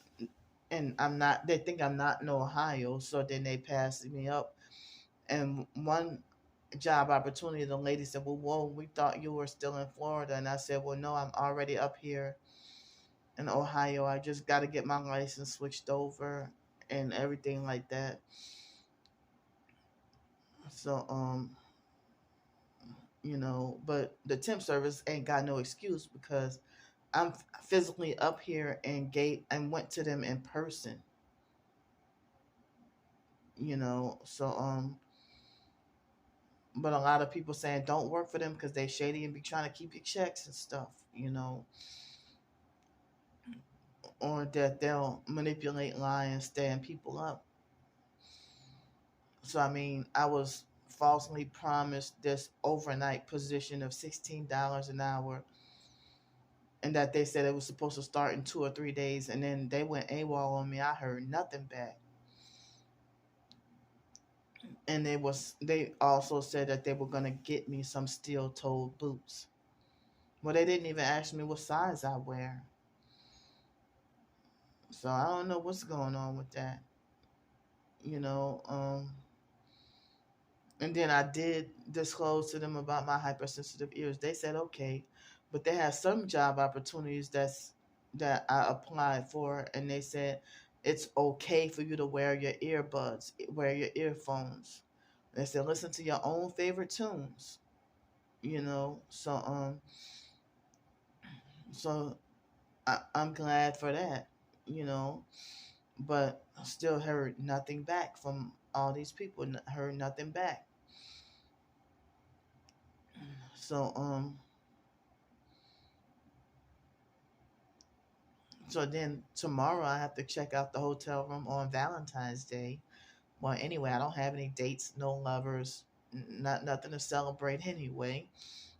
and I'm not, they think I'm not in Ohio, so then they pass me up. And one job opportunity, the lady said, well, whoa, we thought you were still in Florida. And I said, well, no, I'm already up here in Ohio. I just got to get my license switched over and everything like that. So but the temp service ain't got no excuse, because I'm physically up here and went to them in person. So but a lot of people saying don't work for them because they shady and be trying to keep your checks and stuff, or that they'll manipulate, lie, and stand people up. So I mean, I was falsely promised this overnight position of $16 an hour, and that they said it was supposed to start in 2 or 3 days, and then they went AWOL on me. I heard nothing back. And they also said that they were gonna get me some steel-toed boots. Well, they didn't even ask me what size I wear. So I don't know what's going on with that. You know, and then I did disclose to them about my hypersensitive ears. They said okay, but they had some job opportunities that I applied for, and they said it's okay for you to wear your earbuds, wear your earphones. They said listen to your own favorite tunes. So I'm glad for that. You know, but I still heard nothing back from all these people. Heard nothing back. So so then tomorrow I have to check out the hotel room on Valentine's Day. Well, anyway, I don't have any dates, no lovers, not nothing to celebrate anyway,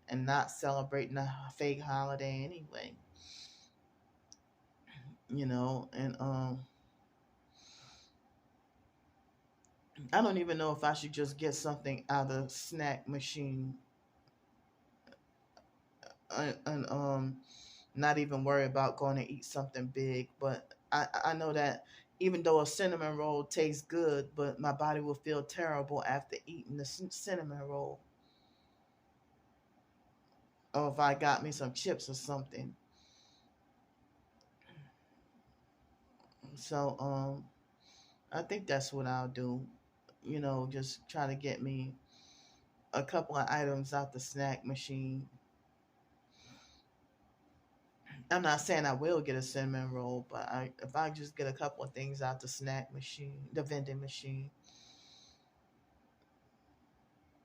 and not celebrating a fake holiday anyway. And I don't even know if I should just get something out of the snack machine, and not even worry about going to eat something big. But I know that even though a cinnamon roll tastes good, but my body will feel terrible after eating the cinnamon roll. Or if I got me some chips or something. So I think that's what I'll do. Just try to get me a couple of items out the snack machine. I'm not saying I will get a cinnamon roll, but if I just get a couple of things out the snack machine, the vending machine,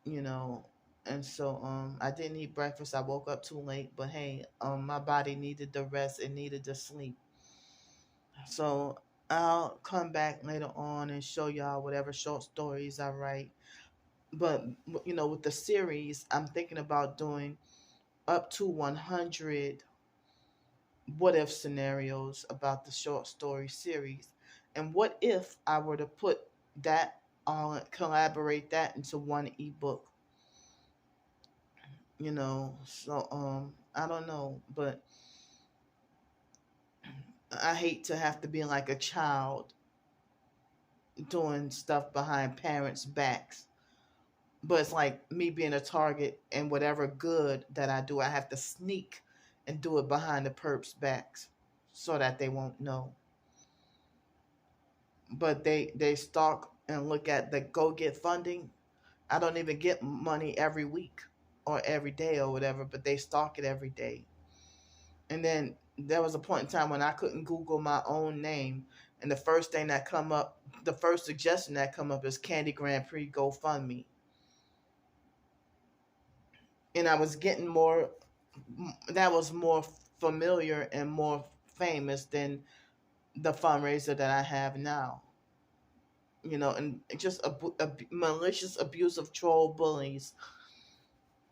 you know. And so I didn't eat breakfast. I woke up too late, but hey, my body needed the rest, it needed the sleep. So I'll come back later on and show y'all whatever short stories I write. But with the series, I'm thinking about doing up to 100 what if scenarios about the short story series. And what if I were to put that on, collaborate that into one ebook? So I don't know, but I hate to have to be like a child doing stuff behind parents' backs. But it's like me being a target, and whatever good that I do, I have to sneak and do it behind the perps' backs so that they won't know. But they stalk and look at the go get funding. I don't even get money every week or every day or whatever, but they stalk it every day. And then there was a point in time when I couldn't Google my own name, and the first thing that come up, the first suggestion that come up is Candy Grandpre GoFundMe, and I was getting more. That was more familiar and more famous than the fundraiser that I have now. And just malicious, abusive troll bullies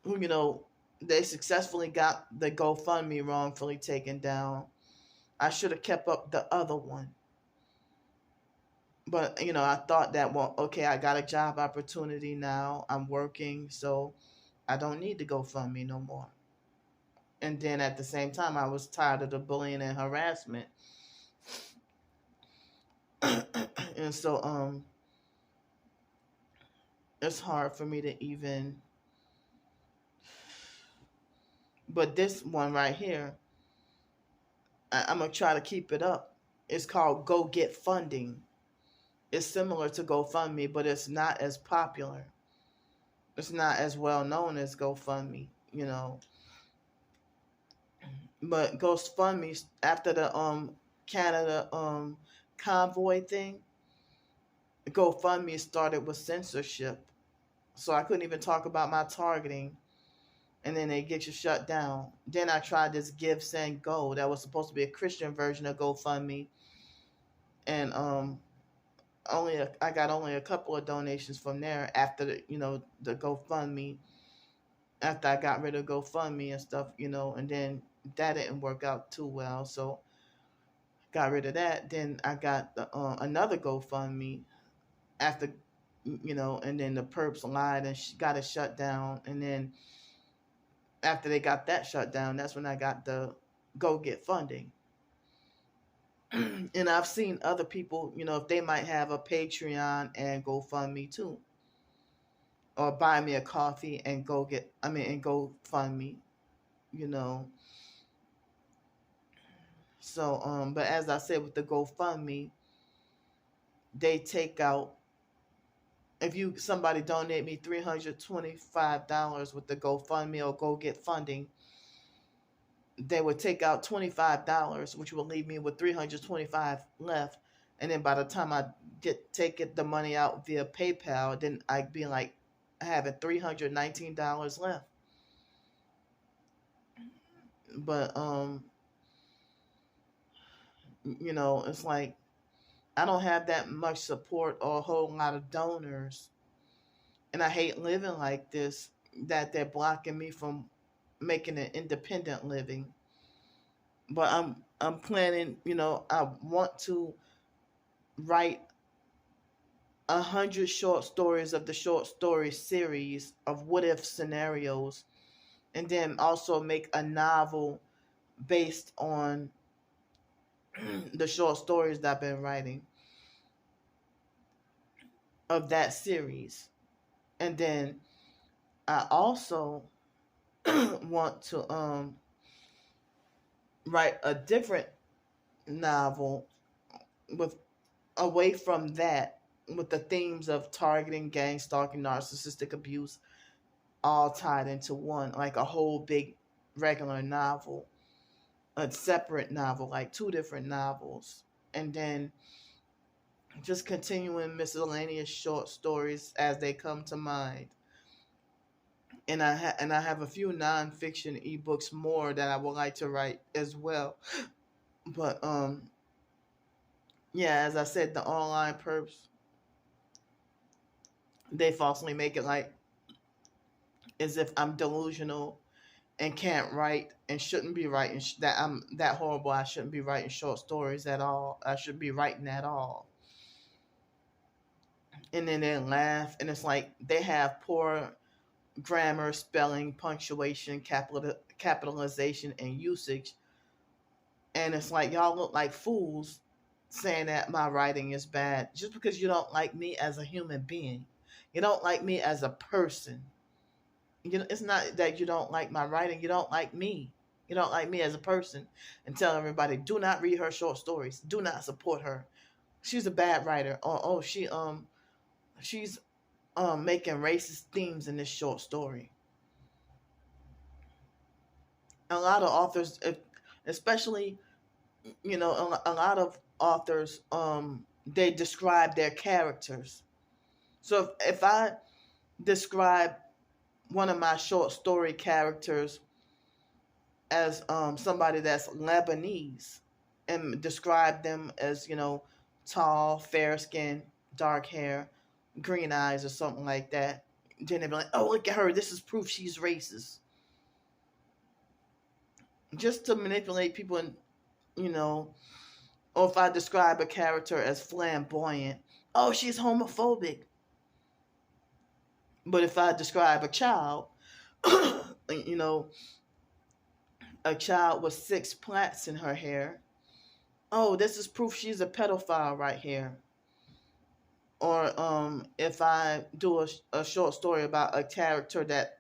who, they successfully got the GoFundMe wrongfully taken down. I should have kept up the other one. But, I thought that, well, okay, I got a job opportunity now. I'm working, so I don't need to GoFundMe no more. And then at the same time, I was tired of the bullying and harassment. And so, it's hard for me to even. But this one right here, I'm going to try to keep it up. It's called Go Get Funding. It's similar to GoFundMe, but it's not as popular. It's not as well known as GoFundMe, But GoFundMe, after the Canada convoy thing, GoFundMe started with censorship. So I couldn't even talk about my targeting, and then they get you shut down. Then I tried this Give, Send, Go that was supposed to be a Christian version of GoFundMe, and I got only a couple of donations from there after the GoFundMe. After I got rid of GoFundMe and stuff, and then that didn't work out too well, so got rid of that. Then I got another GoFundMe after, and then the perps lied and got it shut down. And then after they got that shut down, that's when I got the Go Get Funding. And I've seen other people, if they might have a Patreon and GoFundMe too, or buy me a coffee and GoFundMe, So, but as I said, with the GoFundMe, they take out, if somebody donate me $325 with the GoFundMe or Go Get Funding, they would take out $25, which will leave me with $325 left. And then by the time I take the money out via PayPal, then I'd be like having $319 left. But it's like I don't have that much support or a whole lot of donors, and I hate living like this, that they're blocking me from making an independent living. But I'm planning, I want to write 100 short stories of the short story series of what if scenarios, and then also make a novel based on the short stories that I've been writing of that series. And then I also want to write a different novel with away from that, with the themes of targeting, gang stalking, narcissistic abuse, all tied into one, like a whole big regular novel, a separate novel, like 2 different novels. And then just continuing miscellaneous short stories as they come to mind. And I have a few nonfiction ebooks more that I would like to write as well. But yeah, as I said, the online perps, they falsely make it like as if I'm delusional and can't write and shouldn't be writing, that I'm that horrible. I shouldn't be writing short stories at all. I shouldn't be writing at all. And then they laugh, and it's like they have poor grammar, spelling, punctuation, capitalization, and usage. And it's like, y'all look like fools saying that my writing is bad just because you don't like me as a human being. You don't like me as a person. You know, it's not that you don't like my writing. You don't like me. You don't like me as a person. And tell everybody, do not read her short stories. Do not support her. She's a bad writer. Oh, she's making racist themes in this short story. A lot of authors, especially, you know, a lot of authors, they describe their characters. So if I describe one of my short story characters as somebody that's Lebanese and describe them as, you know, tall, fair skin, dark hair, green eyes, or something like that, then they'd be like, oh, look at her. This is proof she's racist. Just to manipulate people, and, you know, or if I describe a character as flamboyant, oh, she's homophobic. But if I describe a child, you know, a child with 6 plaits in her hair, oh, this is proof she's a pedophile right here. Or if I do a short story about a character that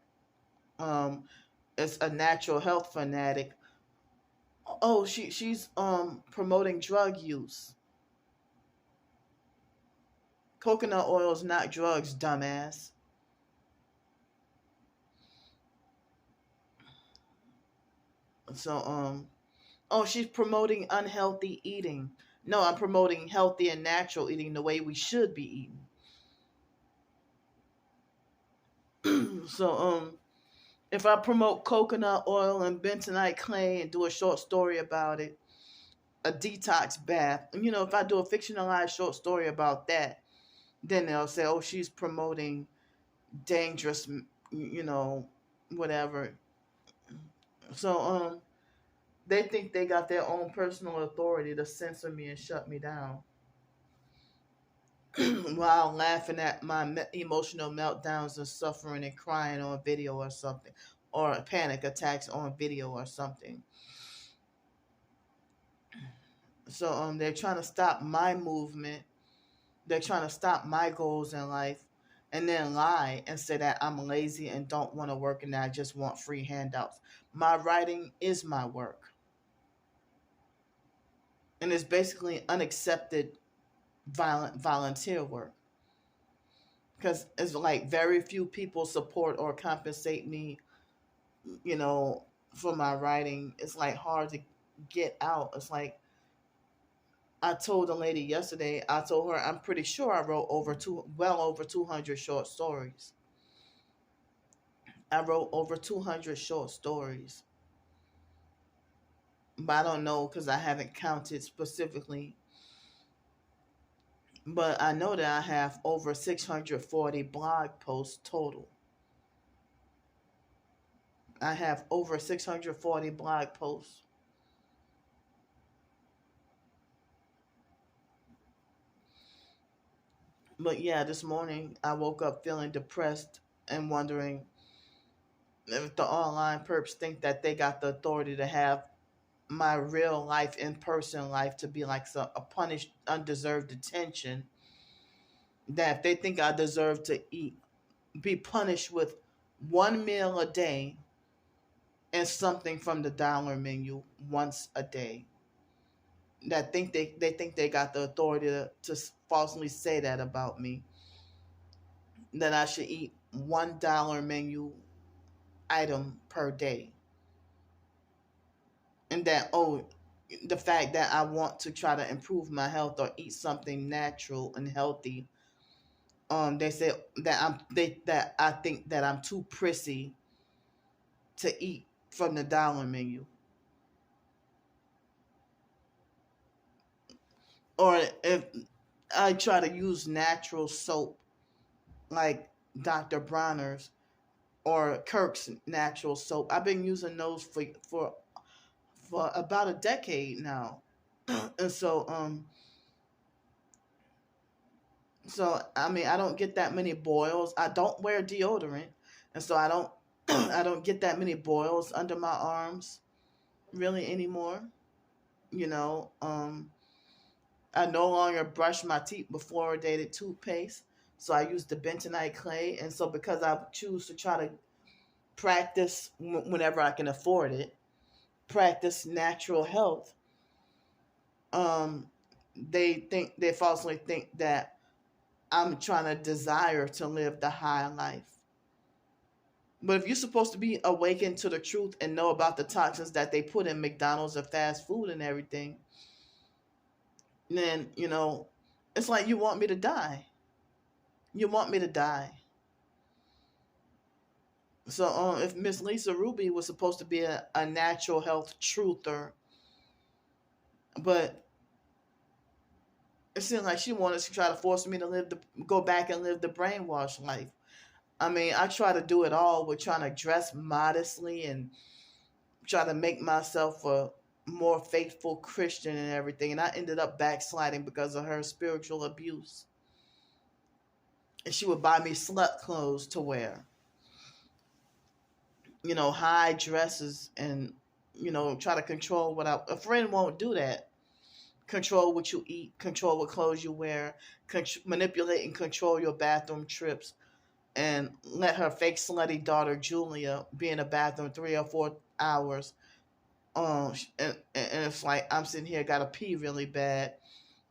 is a natural health fanatic, oh, she's promoting drug use. Coconut oil is not drugs, dumbass. So oh, she's promoting unhealthy eating. No, I'm promoting healthy and natural eating, the way we should be eating. So if I promote coconut oil and bentonite clay and do a short story about it, a detox bath, and, you know, if I do a fictionalized short story about that, then they'll say, oh, she's promoting dangerous, you know, whatever. So they think they got their own personal authority to censor me and shut me down while laughing at my emotional meltdowns and suffering and crying on video or something, or panic attacks on video or something. So they're trying to stop my movement. They're trying to stop my goals in life, and then lie and say that I'm lazy and don't want to work and that I just want free handouts. My writing is my work. And it's basically unaccepted volunteer work. Because it's like very few people support or compensate me, you know, for my writing. It's like hard to get out. It's like I told a lady yesterday, I told her I'm pretty sure I wrote well over 200 short stories. I wrote over 200 short stories. But I don't know because I haven't counted specifically. But I know that I have over 640 blog posts total. I have over 640 blog posts. But yeah, this morning I woke up feeling depressed and wondering if the online perps think that they got the authority to have my real life, in person life, to be like a punished, undeserved attention. That if they think I deserve to be punished with one meal a day and something from the dollar menu once a day. That they think they got the authority to falsely say that about me. That I should eat $1 menu item per day. And that, oh, the fact that I want to try to improve my health or eat something natural and healthy, they say that I think that I'm too prissy to eat from the dollar menu. Or if I try to use natural soap like Dr. Bronner's or Kirk's natural soap. I've been using those for about a decade now. And so I mean, I don't get that many boils. I don't wear deodorant, and so I don't I don't get that many boils under my arms really anymore. You know, I no longer brush my teeth with fluoridated toothpaste. So I use the bentonite clay. And so because I choose to try to practice whenever I can afford it, practice natural health, um, they falsely think that I'm trying to desire to live the high life. But if you're supposed to be awakened to the truth and know about the toxins that they put in McDonald's or fast food and everything, then, it's like you want me to die. You want me to die. So if Miss Lisa Ruby was supposed to be a natural health truther, but it seemed like she wanted to try to force me to go back and live the brainwashed life. I mean, I try to do it all with trying to dress modestly and try to make myself a more faithful Christian and everything. And I ended up backsliding because of her spiritual abuse. And she would buy me slut clothes to wear, high dresses, and, try to control a friend won't do that. Control what you eat, control what clothes you wear, manipulate and control your bathroom trips, and let her fake slutty daughter Julia be in a bathroom 3 or 4 hours. And it's like I'm sitting here, gotta pee really bad,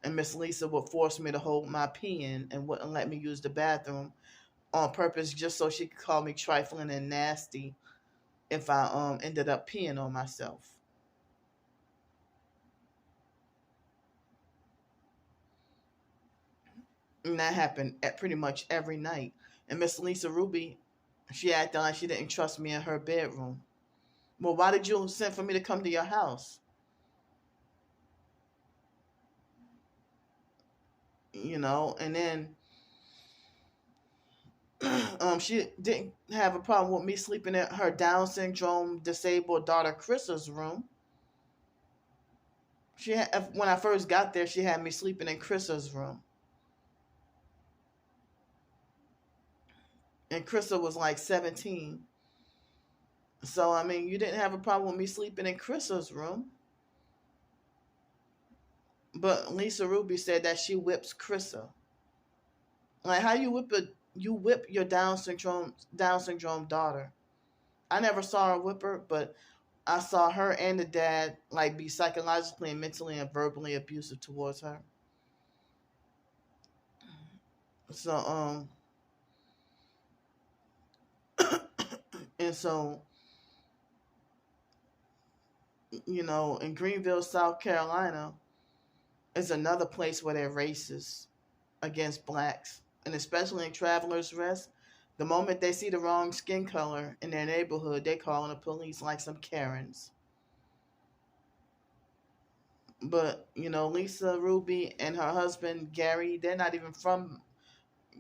and Miss Lisa would force me to hold my pee in and wouldn't let me use the bathroom on purpose, just so she could call me trifling and nasty if I ended up peeing on myself. And that happened at pretty much every night. And Miss Lisa Ruby, she acted like she didn't trust me in her bedroom. Well, why did you send for me to come to your house? And then she didn't have a problem with me sleeping in her Down syndrome disabled daughter Chris's room. When I first got there, she had me sleeping in Chris's room. And Krista was like 17. So, I mean, you didn't have a problem with me sleeping in Krista's room. But Lisa Ruby said that she whips Krista. Like, how you whip your Down syndrome daughter? I never saw her whip her, but I saw her and the dad like be psychologically and mentally and verbally abusive towards her. So and so in Greenville, South Carolina, is another place where they're racist against blacks, and especially in Travelers Rest. The moment they see the wrong skin color in their neighborhood, they call the police like some Karens. But, Lisa Ruby and her husband, Gary, they're not even from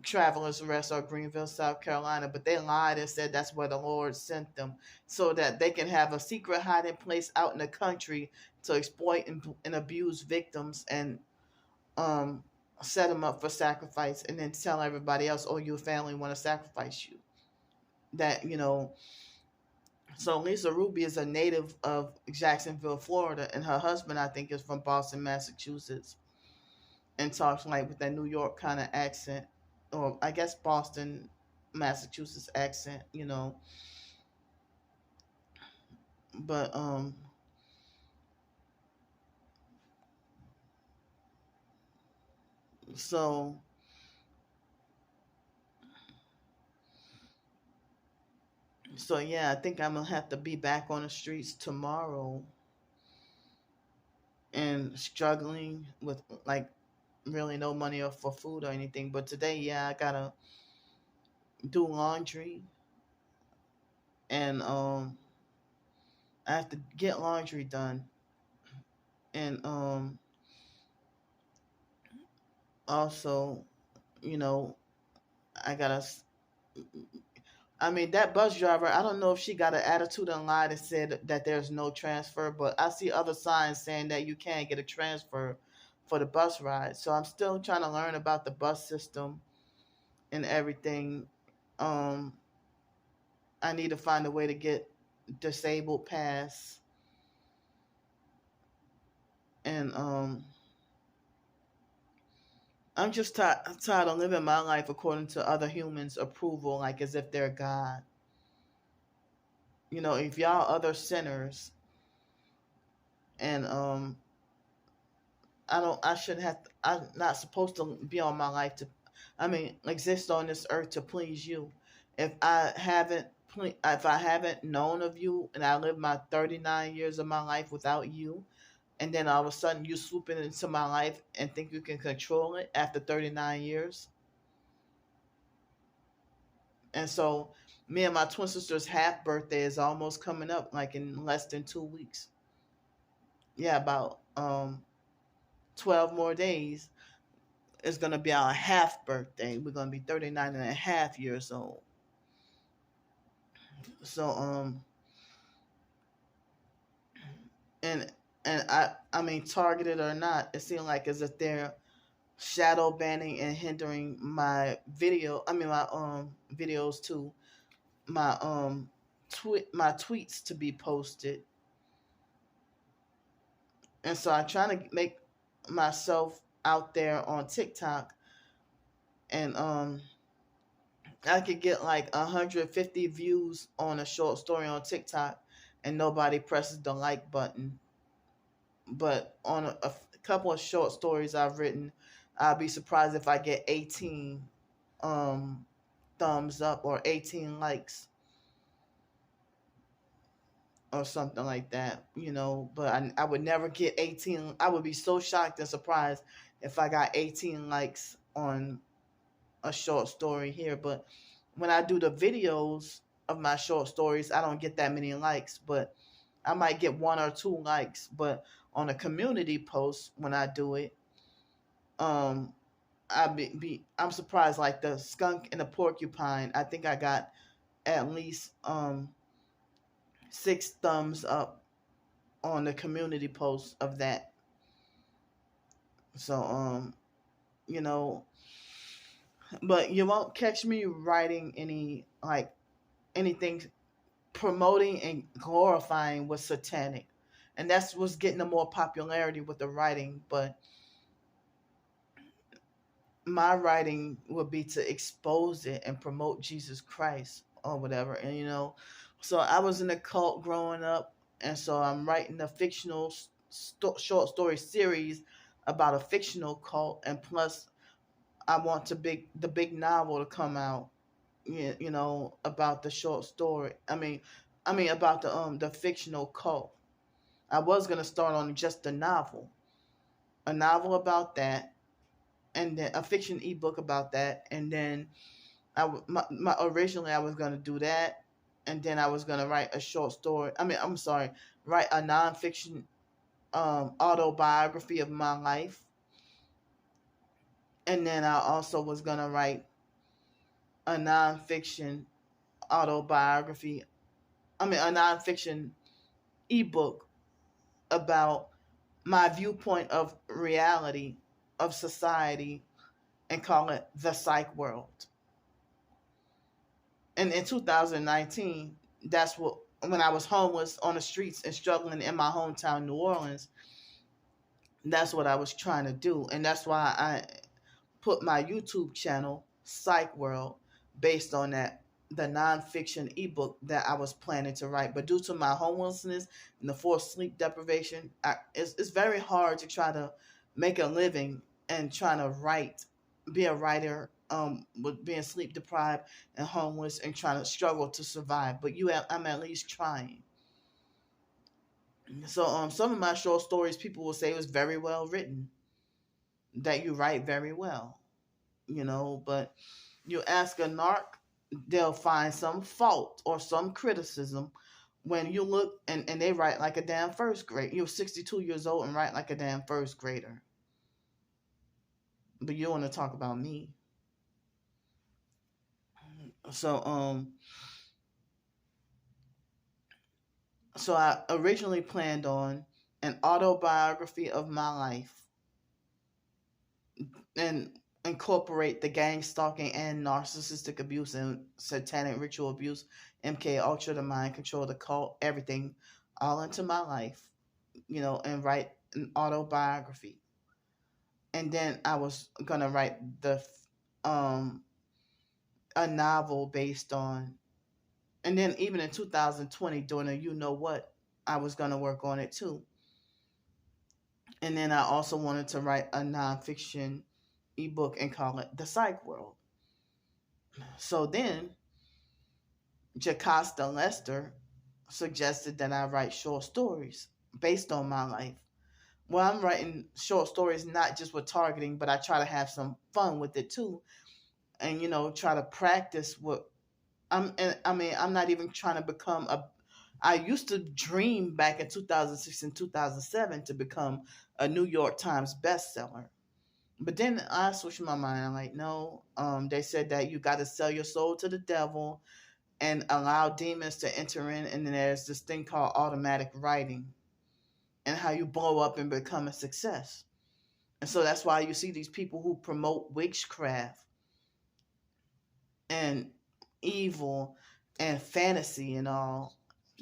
Travelers Rest or Greenville, South Carolina, but they lied and said that's where the Lord sent them so that they can have a secret hiding place out in the country to exploit and abuse victims and set them up for sacrifice, and then tell everybody else, oh, your family want to sacrifice you. That, so Lisa Ruby is a native of Jacksonville, Florida, and her husband, I think, is from Boston, Massachusetts, and talks like with that New York kind of accent, or I guess Boston, Massachusetts accent, But so yeah, I think I'm gonna have to be back on the streets tomorrow and struggling with like really no money for food or anything. But today, yeah, I gotta do laundry, and I have to get laundry done, and also, you know, I gotta. I mean, that bus driver, I don't know if she got an attitude and lied and said that there's no transfer, but I see other signs saying that you can't get a transfer for the bus ride. So I'm still trying to learn about the bus system and everything. Um, I need to find a way to get disabled pass, and I'm just tired of living my life according to other humans' approval, like as if they're God. If y'all other sinners, and I shouldn't have. I'm not supposed to be on my life to, exist on this earth to please you. If I haven't, if I haven't known of you, and I live my 39 years of my life without you, and then all of a sudden you swooping into my life and think you can control it after 39 years. And so me and my twin sister's half birthday is almost coming up, like in less than 2 weeks. Yeah, about 12 more days. It's going to be our half birthday. We're going to be 39 and a half years old. So and targeted or not, it seems like as if they're shadow banning and hindering my videos to my my tweets to be posted. And so I'm trying to make myself out there on TikTok, and I could get like 150 views on a short story on TikTok, and nobody presses the like button. But on a couple of short stories I've written, I'll be surprised if I get 18 thumbs up or 18 likes or something like that, but I would never get 18. I would be so shocked and surprised if I got 18 likes on a short story here. But when I do the videos of my short stories, I don't get that many likes, but I might get 1 or 2 likes. But on a community post, when I do it, I'm surprised. Like the skunk and the porcupine, I think I got at least 6 thumbs up on the community post of that. So you know, but you won't catch me writing anything promoting and glorifying what's satanic. And that's what's getting the more popularity with the writing. But my writing would be to expose it and promote Jesus Christ or whatever. And so I was in a cult growing up, and so I'm writing a fictional short story series about a fictional cult, and plus I want the big novel to come out, about the short story. About the fictional cult. I was gonna start on just a novel about that, and then a fiction ebook about that, and then originally I was gonna do that, and then I was gonna write a short story. I'm sorry, write a nonfiction autobiography of my life, and then I also was gonna write a nonfiction autobiography. A nonfiction ebook about my viewpoint of reality, of society, and call it the psych world. And in 2019, that's when I was homeless on the streets and struggling in my hometown, New Orleans, that's what I was trying to do. And that's why I put my YouTube channel, Psych World, based on the nonfiction ebook that I was planning to write. But due to my homelessness and the forced sleep deprivation, it's very hard to try to make a living and trying to be a writer, with being sleep deprived and homeless and trying to struggle to survive. But I'm at least trying. So some of my short stories, people will say it was very well written, that you write very well, but you ask a narc, they'll find some fault or some criticism when you look, and they write like a damn first grade. You're 62 years old and write like a damn first grader. But you want to talk about me. So so I originally planned on an autobiography of my life, and incorporate the gang stalking and narcissistic abuse and satanic ritual abuse, MK Ultra, the mind control, the cult, everything, all into my life, and write an autobiography. and then I was gonna write the um a novel based on, and then even in 2020 during a you know what, I was gonna work on it too. And then I also wanted to write a nonfiction ebook and call it The Psych World. So then Jocasta Lester suggested that I write short stories based on my life. Well, I'm writing short stories not just with targeting, but I try to have some fun with it too, and try to practice what I mean, I'm not even trying to become a. I used to dream back in 2006 and 2007 to become a New York Times bestseller. But then I switched my mind. I'm like, no. They said that you got to sell your soul to the devil and allow demons to enter in. And then there's this thing called automatic writing and how you blow up and become a success. And so that's why you see these people who promote witchcraft and evil and fantasy and all.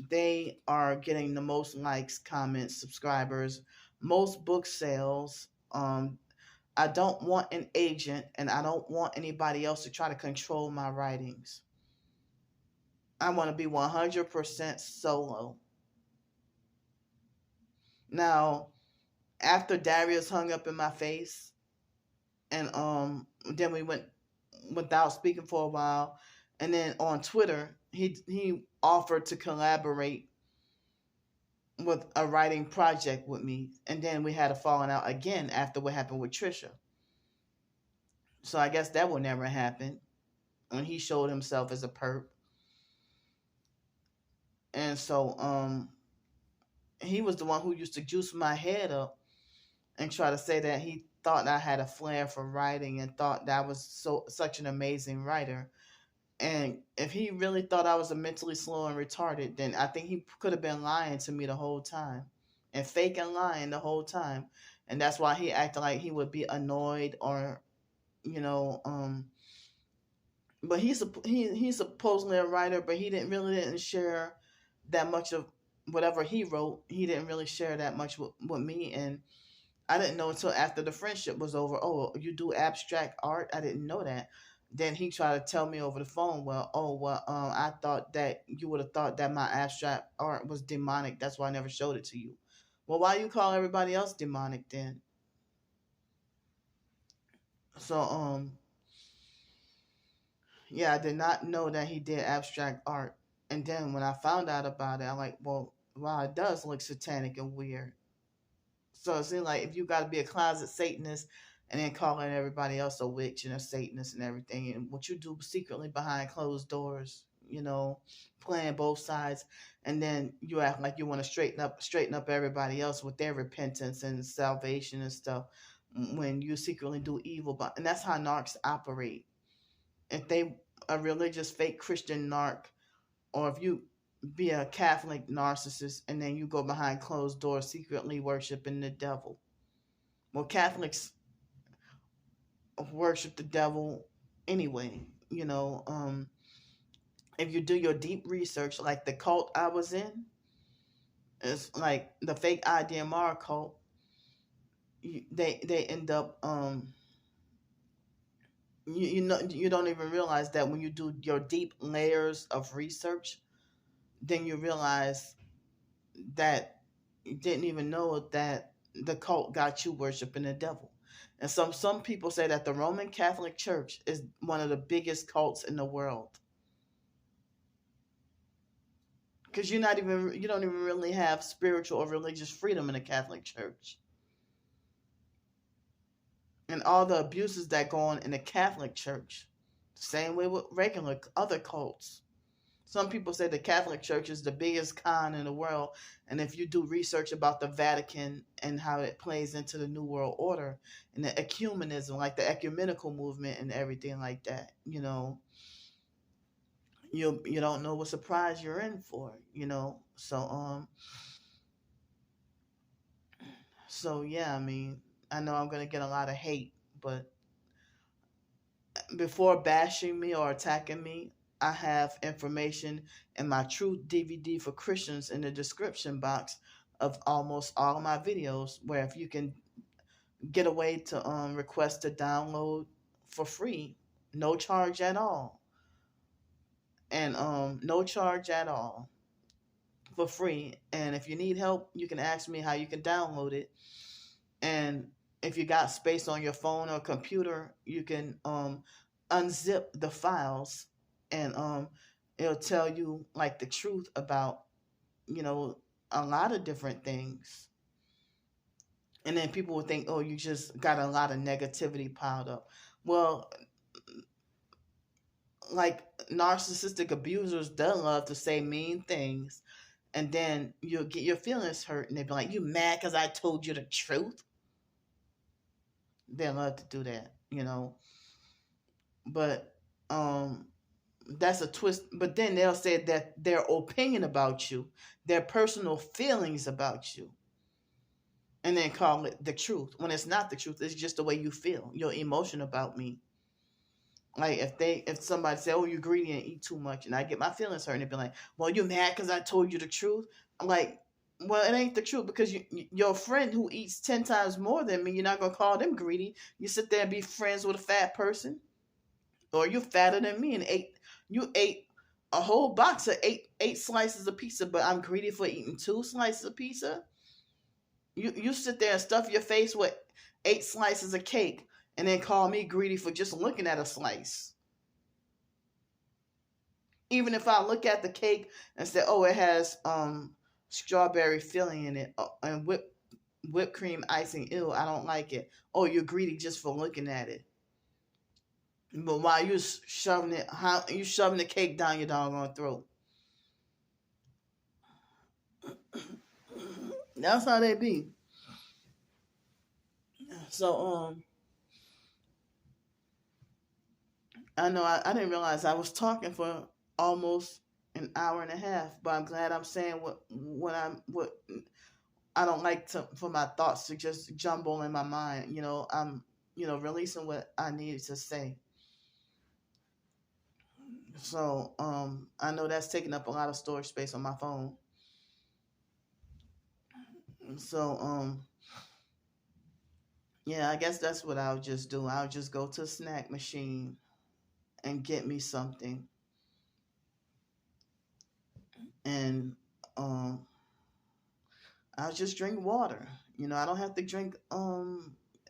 They are getting the most likes, comments, subscribers, most book sales. I don't want an agent and I don't want anybody else to try to control my writings. I want to be 100% solo. Now, after Darius hung up in my face, and then we went without speaking for a while, and then on Twitter, he offered to collaborate with a writing project with me, and then we had a falling out again after what happened with Trisha. So I guess that will never happen when he showed himself as a perp. And so he was the one who used to juice my head up and try to say that he thought I had a flair for writing and thought that I was such an amazing writer. And if he really thought I was a mentally slow and retarded, then I think he could have been lying to me the whole time and faking lying the whole time. And that's why he acted like he would be annoyed or, you know, but he's supposedly a writer, but he didn't share that much of whatever he wrote. He didn't really share that much with me, and I didn't know until after the friendship was over. Oh, you do abstract art? I didn't know that. Then he tried to tell me over the phone, I thought that you would have thought that my abstract art was demonic. That's why I never showed it to you. Well, why you call everybody else demonic then? So, yeah, I did not know that he did abstract art. And then when I found out about it, I'm like, well, wow, it does look satanic and weird. So it seems like if you got to be a closet Satanist and then calling everybody else a witch and a Satanist and everything, and what you do secretly behind closed doors, playing both sides, and then you act like you want to straighten up everybody else with their repentance and salvation and stuff, when you secretly do evil. And that's how narcs operate. If they a religious fake Christian narc, or if you be a Catholic narcissist and then you go behind closed doors secretly worshiping the devil. Well, Catholics worship the devil anyway. If you do your deep research, like the cult I was in, it's like the fake IDMR cult. They end up you don't even realize that when you do your deep layers of research, then you realize that you didn't even know that the cult got you worshiping the devil. And some people say that the Roman Catholic Church is one of the biggest cults in the world. Because you don't even really have spiritual or religious freedom in the Catholic Church. And all the abuses that go on in the Catholic Church, same way with regular other cults. Some people say the Catholic Church is the biggest con in the world. And if you do research about the Vatican and how it plays into the New World Order and the ecumenism, like the ecumenical movement and everything like that, you don't know what surprise you're in for, So yeah, I mean, I know I'm gonna get a lot of hate, but before bashing me or attacking me, I have information in my Truth DVD for Christians in the description box of almost all of my videos, where if you can get a way to request to download for free, no charge at all, and no charge at all, for free. And if you need help, you can ask me how you can download it. And if you got space on your phone or computer, you can unzip the files, and it'll tell you like the truth about, you know, a lot of different things. And then people will think, oh, you just got a lot of negativity piled up. Well, like narcissistic abusers, they love to say mean things, and then you'll get your feelings hurt, and they'll be like, you mad because I told you the truth? They love to do that, you know. But that's a twist. But then they'll say that their opinion about you, their personal feelings about you, and then call it the truth, when it's not the truth. It's just the way you feel, your emotion about me. Like if somebody say, oh, you're greedy and eat too much, and I get my feelings hurt, and they be like, well, you mad because I told you the truth? I'm like, well, it ain't the truth, because your friend who eats 10 times more than me, you're not gonna call them greedy. You sit there and be friends with a fat person, or you fatter than me and you ate a whole box of eight slices of pizza, but I'm greedy for eating 2 slices of pizza. You sit there and stuff your face with 8 slices of cake, and then call me greedy for just looking at a slice. Even if I look at the cake and say, oh, it has strawberry filling in it, and whipped cream icing, ew, I don't like it. Oh, you're greedy just for looking at it. But while you shoving the cake down your doggone throat. That's how they be. So I know I didn't realize I was talking for almost an hour and a half, but I'm glad I'm saying what I don't like for my thoughts to just jumble in my mind. You know, I'm releasing what I needed to say. So I know that's taking up a lot of storage space on my phone. So yeah, I guess that's what I'll just do. I'll just go to a snack machine and get me something, and I'll just drink water. You know, I don't have to drink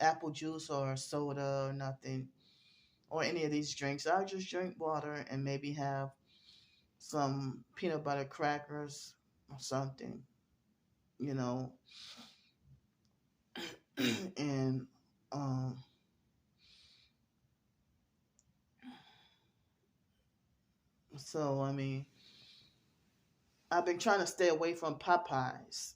apple juice or soda or nothing, or any of these drinks. I'll just drink water and maybe have some peanut butter crackers or something, you know. And so I mean, I've been trying to stay away from Popeyes,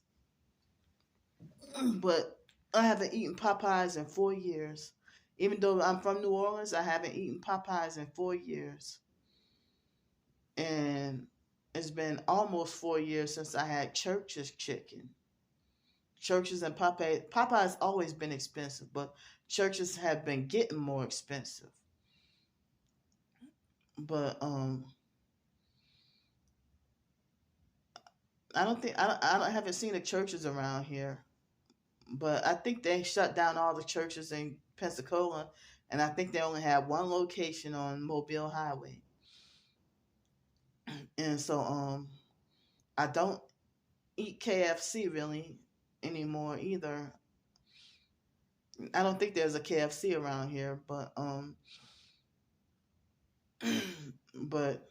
but I haven't eaten Popeyes in 4 years. Even though I'm from New Orleans, I haven't eaten Popeyes in 4 years. And it's been almost 4 years since I had Church's chicken. Church's and Popeyes. Popeyes always been expensive, but Church's have been getting more expensive. But I haven't seen the Church's around here. But I think they shut down all the churches in Pensacola, and I think they only have one location on Mobile Highway. And so I don't eat KFC really anymore either. I don't think there's a KFC around here, but but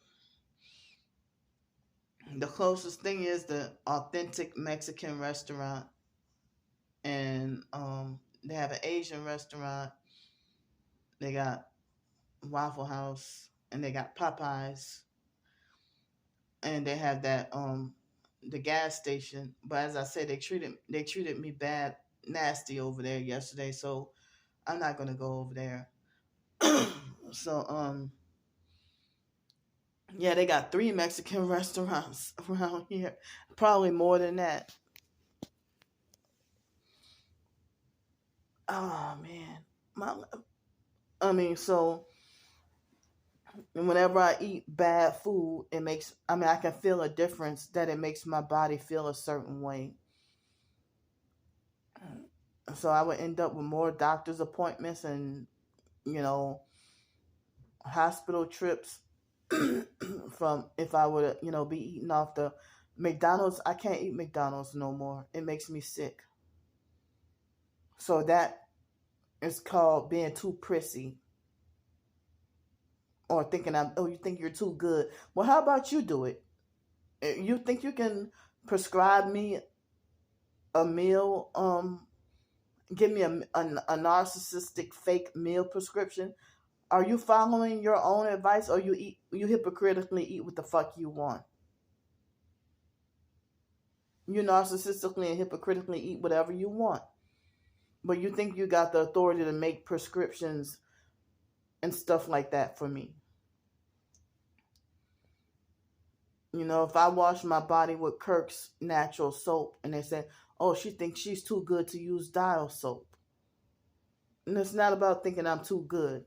the closest thing is the Authentic Mexican restaurant, and they have an Asian restaurant. They got Waffle House, and they got Popeyes, and they have that the gas station. But as I said, they treated me bad, nasty over there yesterday, so I'm not gonna go over there. So yeah, they got 3 Mexican restaurants around here, probably more than that. Oh man, so whenever I eat bad food, I can feel a difference, that it makes my body feel a certain way. So I would end up with more doctor's appointments and, you know, hospital trips from if I would, be eating off the McDonald's. I can't eat McDonald's no more. It makes me sick. So that is called being too prissy, or thinking you think you're too good. Well, how about you do it? You think you can prescribe me a meal, give me a narcissistic fake meal prescription? Are you following your own advice, or you hypocritically eat what the fuck you want? You narcissistically and hypocritically eat whatever you want. But you think you got the authority to make prescriptions and stuff like that for me. If I wash my body with Kirk's natural soap and they say, oh, she thinks she's too good to use Dial soap. And it's not about thinking I'm too good.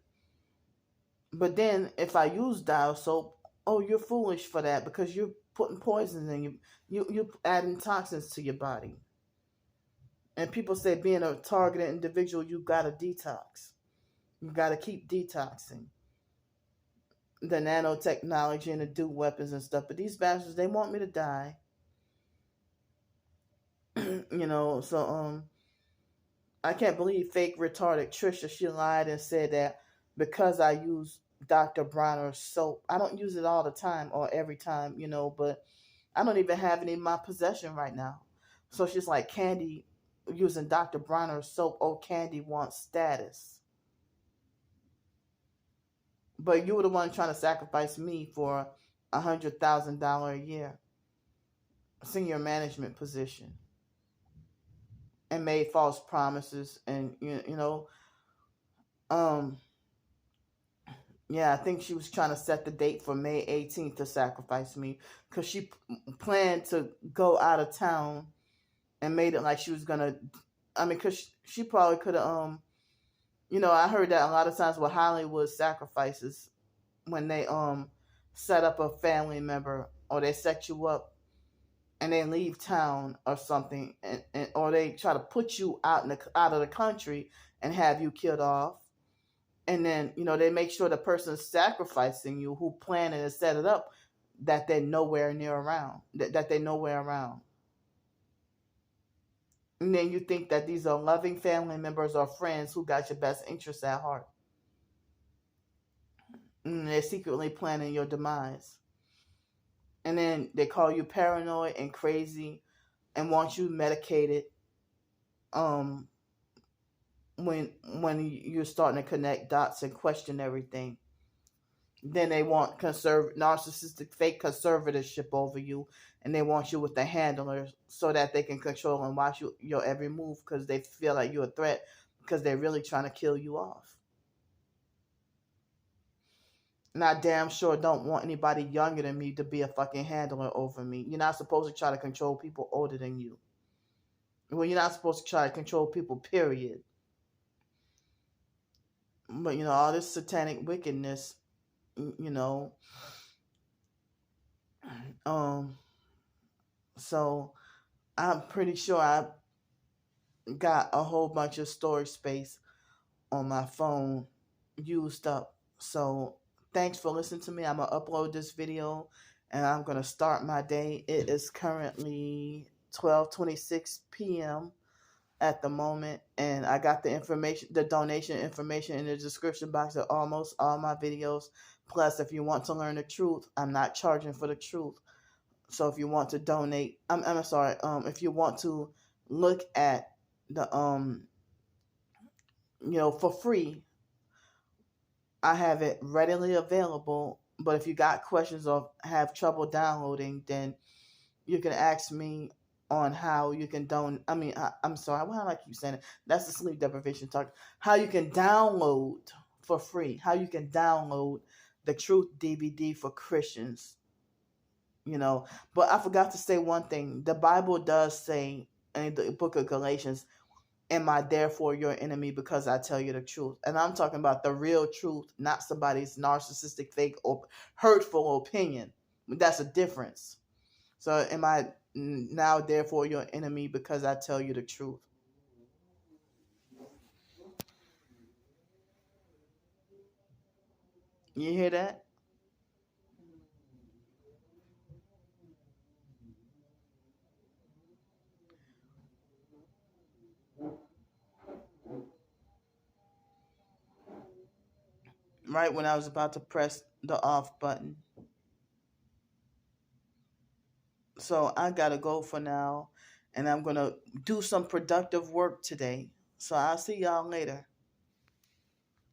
But then if I use Dial soap, oh, you're foolish for that because you're putting poisons in you. You're adding toxins to your body. And people say being a targeted individual, you got to detox. You got to keep detoxing. The nanotechnology and the dual weapons and stuff. But these bastards, they want me to die. So I can't believe fake retarded Trisha. She lied and said that because I use Dr. Bronner's soap. I don't use it all the time or every time, but I don't even have it in my possession right now. So she's like, Candy using Dr. Bronner's soap. Oh, Candy wants status. But you were the one trying to sacrifice me for $100,000 a year senior management position and made false promises. And I think she was trying to set the date for May 18th to sacrifice me because she planned to go out of town and made it like she was gonna. Because she probably could have. I heard that a lot of times with Hollywood sacrifices, when they set up a family member or they set you up and they leave town or something, and or they try to put you out of the country and have you killed off. And then, they make sure the person sacrificing you, who planned it and set it up, that they're nowhere near around. That they're nowhere around. And then you think that these are loving family members or friends who got your best interests at heart. And they're secretly planning your demise. And then they call you paranoid and crazy and want you medicated when you're starting to connect dots and question everything. Then they want narcissistic fake conservatorship over you, and they want you with the handlers so that they can control and watch your every move because they feel like you're a threat because they're really trying to kill you off. And I damn sure don't want anybody younger than me to be a fucking handler over me. You're not supposed to try to control people older than you. Well, you're not supposed to try to control people, period. But, all this satanic wickedness, so I'm pretty sure I got a whole bunch of storage space on my phone used up. So thanks for listening to me. I'm going to upload this video and I'm going to start my day. It is currently 12:26 p.m. at the moment, and I got the donation information in the description box of almost all my videos. Plus, if you want to learn the truth, I'm not charging for the truth. So if you want to donate, I'm sorry, if you want to look at the for free, I have it readily available. But if you got questions or have trouble downloading, then you can ask me on how you can I'm sorry, why do I keep saying it? That's the sleep deprivation talk. How you can download for free. How you can download the Truth DVD for Christians. But I forgot to say one thing. The Bible does say in the book of Galatians, am I therefore your enemy because I tell you the truth? And I'm talking about the real truth, not somebody's narcissistic, fake, or hurtful opinion. That's a difference. So am I now therefore your enemy because I tell you the truth? You hear that? Right when I was about to press the off button. So I gotta go for now, and I'm gonna do some productive work today. So I'll see y'all later.